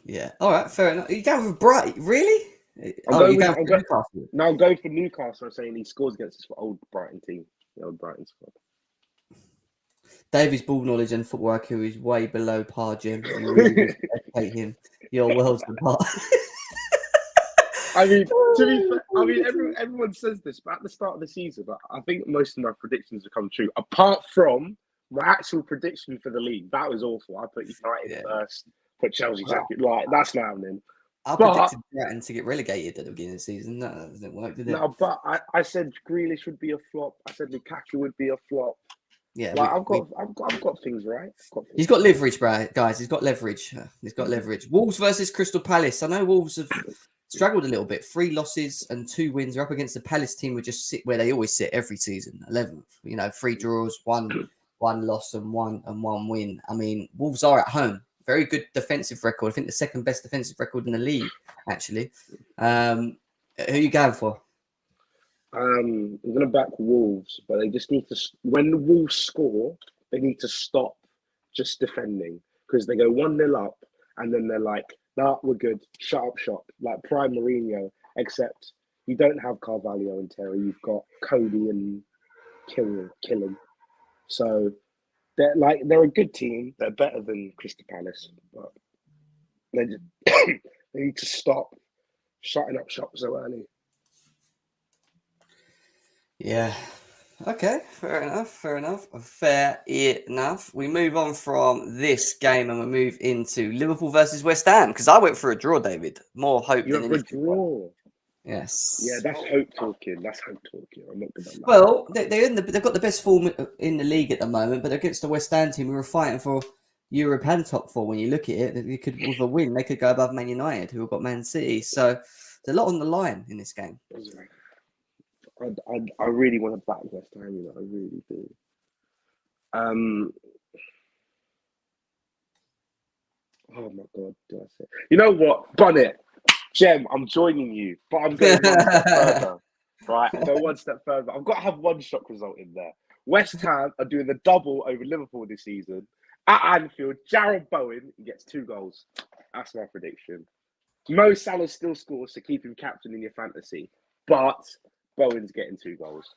Yeah. All right, fair enough. You going with Brighton, really? I'm going for Newcastle. I'm saying he scores against this old Brighton team, the old Brighton squad. David's ball knowledge and football IQ is way below par, Jim. You really need to educate him. You're worlds apart. I mean, to be fair, everyone says this, but at the start of the season, I think most of my predictions have come true. Apart from my actual prediction for the league, that was awful. I put United first, put Chelsea second. Like, that's not happening. I predicted Brighton to get relegated at the beginning of the season. That doesn't work, did it? No, but I said Grealish would be a flop. I said Lukaku would be a flop. Yeah, like, I've got things right. He's got leverage, guys. He's got leverage. He's got leverage. Wolves versus Crystal Palace. I know Wolves have struggled a little bit. 3 losses and 2 wins. Are up against the Palace team, who just sit where they always sit every season, 11th. 3 draws, one loss, and one win. I mean, Wolves are at home. Very good defensive record. I think the second best defensive record in the league, actually. Who are you going for? I'm going to back Wolves, but they just need to, when the Wolves score, they need to stop just defending, because they go 1-0 up and then they're like, nah, we're good, shut up shop, like prime Mourinho, except you don't have Carvalho and Terry, you've got Cody and Killen. So they're a good team, they're better than Crystal Palace, but they need to stop shutting up shop so early. Yeah. Okay. Fair enough. We move on from this game and we move into Liverpool versus West Ham, because I went for a draw, David. More hope than anything. Draw. Yes. Yeah, that's hope talking. I'm not gonna lie. Well, they've got the best form in the league at the moment, but against the West Ham team, we were fighting for Europe and top 4. When you look at it, they could, with a win, they could go above Man United, who have got Man City. So there's a lot on the line in this game. I really want to back West Ham, I really do. Oh my God, do I say? You know what, Bonnet, Jem, I'm joining you, but I'm going one step further. Right, I'll go one step further. I've got to have one shock result in there. West Ham are doing the double over Liverpool this season at Anfield. Jarrod Bowen gets 2 goals. That's my prediction. Mo Salah still scores to keep him captain in your fantasy, but Bowen's getting 2 goals.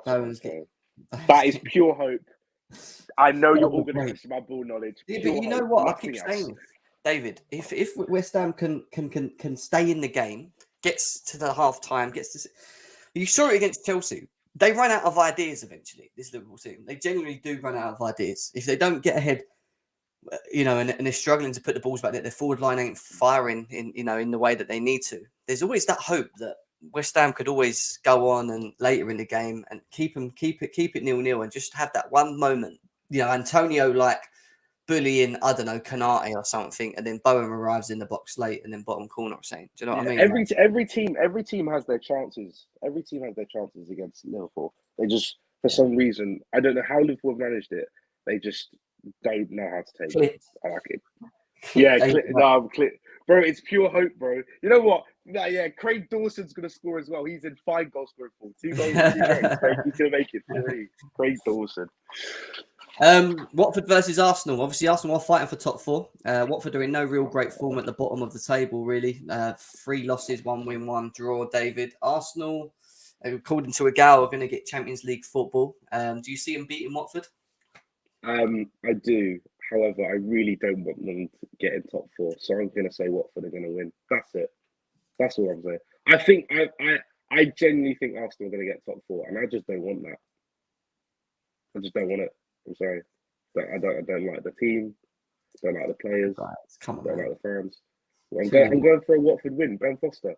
That is pure hope. I know you're all going to question my ball knowledge. Yeah, but you know what? I keep saying, David, if West Ham can stay in the game, gets to the half time, you saw it against Chelsea. They run out of ideas eventually. This Liverpool team, they genuinely do run out of ideas. If they don't get ahead, and they're struggling to put the balls back there, their forward line ain't firing in the way that they need to. There's always that hope that West Ham could always go on and later in the game and keep it 0-0 and just have that one moment. Antonio like bullying, I don't know, Canate or something, and then Bowen arrives in the box late and then bottom corner or something. Do you know what I mean? Every team has their chances. Every team has their chances against Liverpool. They just, for some reason, I don't know how Liverpool have managed it. They just don't know how to take it. I like it. Yeah, bro, it's pure hope, bro. You know what? Craig Dawson's gonna score as well. He's in 5 goal scoring form, 2 goals, 2 games. He's gonna make it 3. Craig Dawson. Watford versus Arsenal. Obviously, Arsenal are fighting for top 4. Watford are in no real great form at the bottom of the table, really. 3 losses, 1 win, 1 draw. David, Arsenal, according to a gal, are going to get Champions League football. Do you see them beating Watford? I do. However, I really don't want them to get in top 4, so I'm going to say Watford are going to win. That's it. That's all I'm saying. I genuinely think Arsenal are going to get top 4, and I just don't want that. I just don't want it. I'm sorry. I don't like the team. Don't like the players. Right, come on, don't like the fans. I'm going for a Watford win. Ben Foster.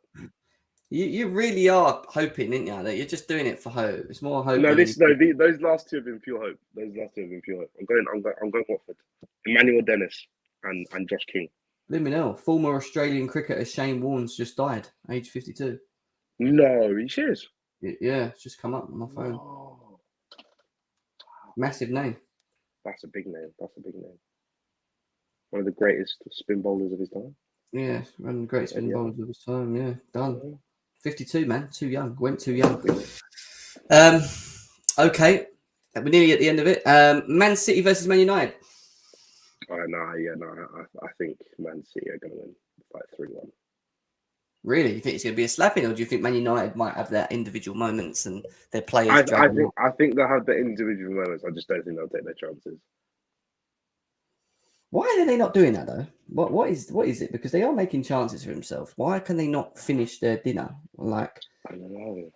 You really are hoping, aren't you? That you're just doing it for hope. It's more hope. No, those last 2 have been pure hope. I'm going Watford. Emmanuel Dennis and Josh King. Liminell, former Australian cricketer Shane Warne's just died, age 52. No, he is. Yeah, it's just come up on my phone. Oh. Massive name. That's a big name. One of the greatest spin bowlers of his time. Yeah, one of the greatest spin bowlers of his time. Yeah, done. 52, man. Too young. Went too young. Okay. We're nearly at the end of it. Man City versus Man United. I think Man City are going to win like 3-1. Really? You think it's going to be a slapping, or do you think Man United might have their individual moments and their players dragging them? I think they'll have the individual moments. I just don't think they'll take their chances. Why are they not doing that though? What is it? Because they are making chances for themselves. Why can they not finish their dinner? Like, I don't know.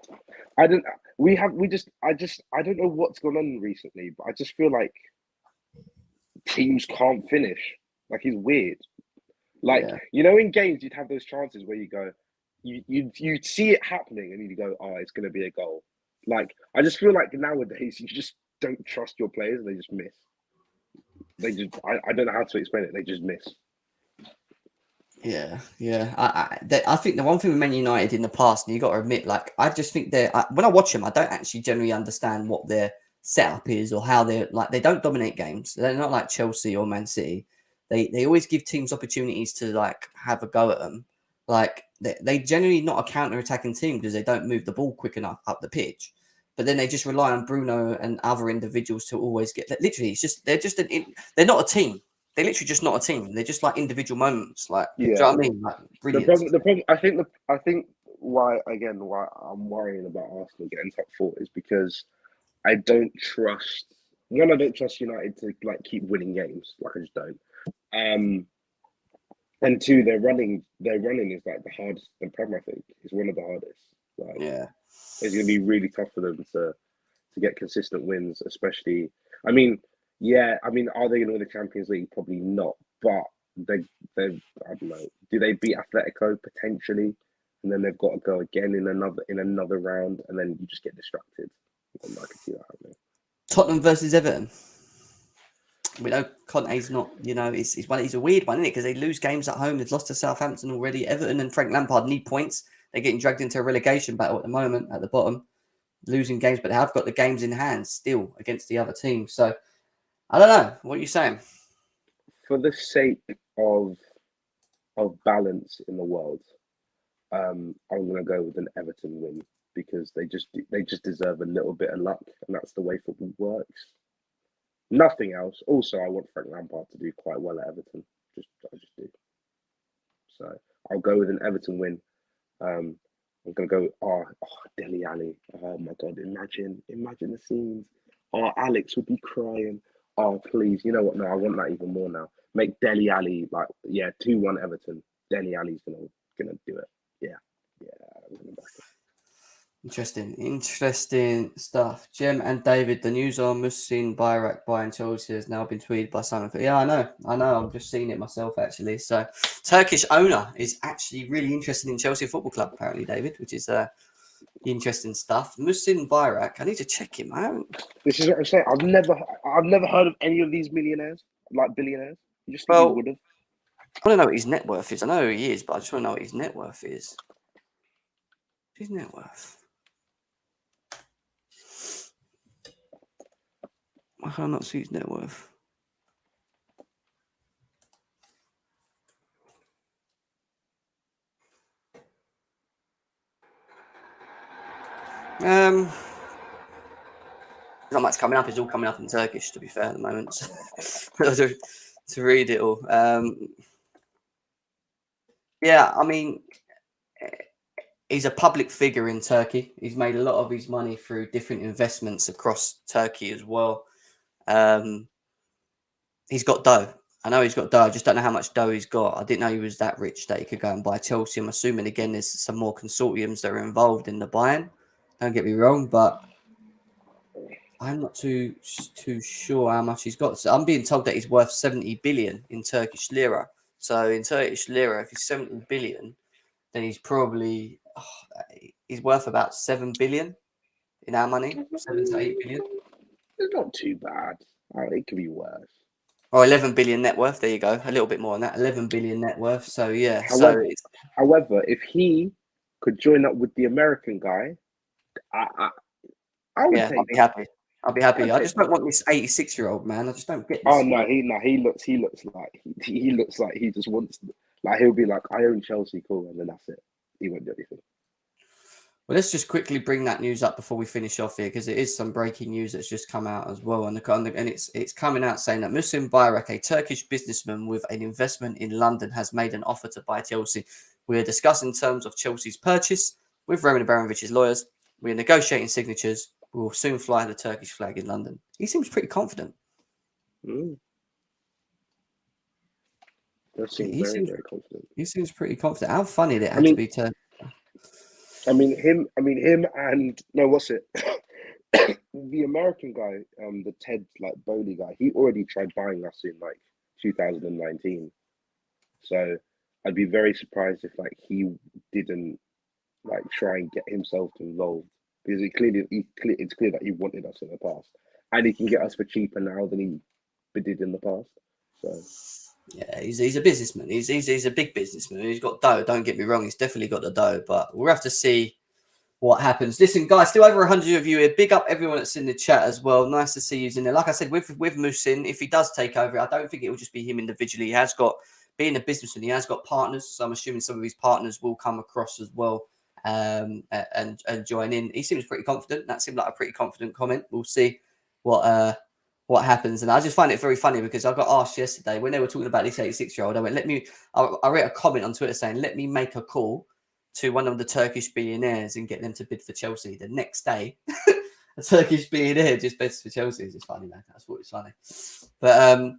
I don't. I don't know what's gone on recently, but I just feel like teams can't finish. Like it's weird. Like yeah, in games you'd have those chances where you go, you see it happening and you go, oh, it's going to be a goal. Like I just feel like nowadays you just don't trust your players; they just miss. I don't know how to explain it. They just miss. yeah. I think the one thing with Man United in the past, and you got to admit, like I just think when I watch them, I don't actually generally understand what their setup is or how they're like. They don't dominate games. They're not like Chelsea or Man City. They always give teams opportunities to like have a go at them. Like they generally not a counter-attacking team because they don't move the ball quick enough up the pitch. But then they just rely on Bruno and other individuals to always get. Literally, it's just they're not a team. They're literally just not a team. They're just like individual moments. Like, do you know what I mean? Like, brilliant. The problem. I think why I'm worrying about Arsenal getting top four is because I don't trust. One, I don't trust United to like keep winning games. Like I just don't. And two, their running is like the hardest in the Premier. I think is one of the hardest. Like, Yeah. it's going to be really tough for them to get consistent wins, especially. I mean, are they going to win the Champions League? Probably not. But they I don't know. Do they beat Atletico potentially? And then they've got to go again in another round, and then you just get distracted. I can see that happening. Tottenham versus Everton. We know Conte's not, he's a weird one, isn't it? Because they lose games at home. They've lost to Southampton already. Everton and Frank Lampard need points. They're getting dragged into a relegation battle at the moment at the bottom, losing games, but they have got the games in hand still against the other team. So I don't know. What are you saying? For the sake of balance in the world, I'm going to go with an Everton win because they just deserve a little bit of luck, and that's the way football works. Nothing else. Also, I want Frank Lampard to do quite well at Everton. I just do. So I'll go with an Everton win. I'm gonna go. Dele Alli. Oh my God! Imagine the scenes. Oh, Alex would be crying. Oh please, you know what? No, I want that even more now. Make Dele Alli 2-1 Everton. Dele Alli's gonna do it. Yeah. I'm gonna back it. Interesting stuff. Jem and David, the news on Muhsin Bayrak buying Chelsea has now been tweeted by Simon. Yeah, I know. I've just seen it myself, actually. So, Turkish owner is actually really interested in Chelsea Football Club, apparently, David, which is interesting stuff. Muhsin Bayrak, I need to check him out. This is what I'm saying. I've never heard of any of these millionaires, like billionaires. You just think you would have. I want to know what his net worth is. I know who he is, but I just want to know what his net worth is. His net worth. Why can I not see his net worth? Not much coming up. It's all coming up in Turkish, to be fair, at the moment. to read it all. Yeah, I mean, he's a public figure in Turkey. He's made a lot of his money through different investments across Turkey as well. He's got dough. I know he's got dough. I just don't know how much dough he's got. I didn't know he was that rich that he could go and buy Chelsea. I'm assuming, again, there's some more consortiums that are involved in the buying. Don't get me wrong, but I'm not too sure how much he's got. So I'm being told that he's worth 70 billion in Turkish lira. So in Turkish lira, if he's 70 billion, then he's probably he's worth about 7 billion in our money, 7 to 8 billion. It's not too bad. It could be worse. Or 11 billion net worth. There you go. A little bit more on that. 11 billion net worth. So yeah. However, if he could join up with the American guy, I would take. I'll be happy. I'll be happy. I just don't want this 86-year-old man. I just don't get this. Oh no, he looks like he just wants he'll be like, I own Chelsea, cool, and then that's it. He won't do anything. Well, let's just quickly bring that news up before we finish off here, because it is some breaking news that's just come out as well. And it's coming out saying that Muhsin Bayrak, a Turkish businessman with an investment in London, has made an offer to buy Chelsea. We're discussing terms of Chelsea's purchase with Roman Abramovich's lawyers. We're negotiating signatures. We will soon fly the Turkish flag in London. He seems pretty confident. Does seem very confident. He seems pretty confident. How funny did it have to be to... him and no, what's it? The American guy, the Ted Bowley guy, he already tried buying us in 2019. So I'd be very surprised if he didn't try and get himself involved, because it's clear that he wanted us in the past, and he can get us for cheaper now than he did in the past. So yeah, he's a businessman. He's a big businessman. He's got dough. Don't get me wrong. He's definitely got the dough, but we'll have to see what happens. Listen, guys, still over 100 of you here. Big up everyone that's in the chat as well. Nice to see you in there. Like I said, with Musin, if he does take over, I don't think it will just be him individually. He has got, being a businessman, he has got partners. So I'm assuming some of his partners will come across as well and join in. He seems pretty confident. That seemed like a pretty confident comment. We'll see what happens. And I just find it very funny because I got asked yesterday when they were talking about this 86-year-old. I went, I read a comment on Twitter saying, let me make a call to one of the Turkish billionaires and get them to bid for Chelsea. The next day, a Turkish billionaire just bids for Chelsea. It's just funny, man. That's what it's funny. But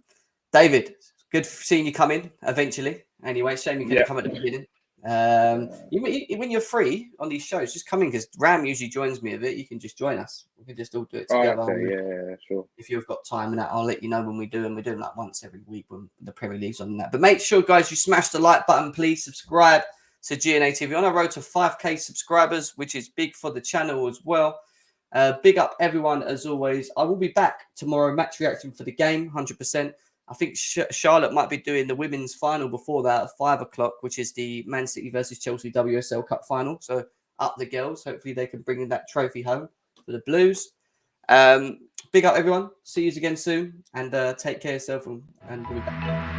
David, good seeing you come in eventually. Anyway, shame you couldn't come at the beginning. When you're free on these shows, just come in, because Ram usually joins me a bit. You can just join us. We can just all do it together. Okay, yeah, sure. If you've got time and that, I'll let you know when we do, and we're doing once every week when the Premier League's on that. But make sure, guys, you smash the like button, please. Subscribe to GNA TV on our road to 5k subscribers, which is big for the channel as well. Big up everyone as always. I will be back tomorrow, match reaction for the game, 100%. I think Charlotte might be doing the women's final before that at 5 o'clock, which is the Man City versus Chelsea WSL Cup final. So up the girls. Hopefully they can bring in that trophy home for the Blues. Big up everyone. See you again soon, and take care of yourself, and we'll be back.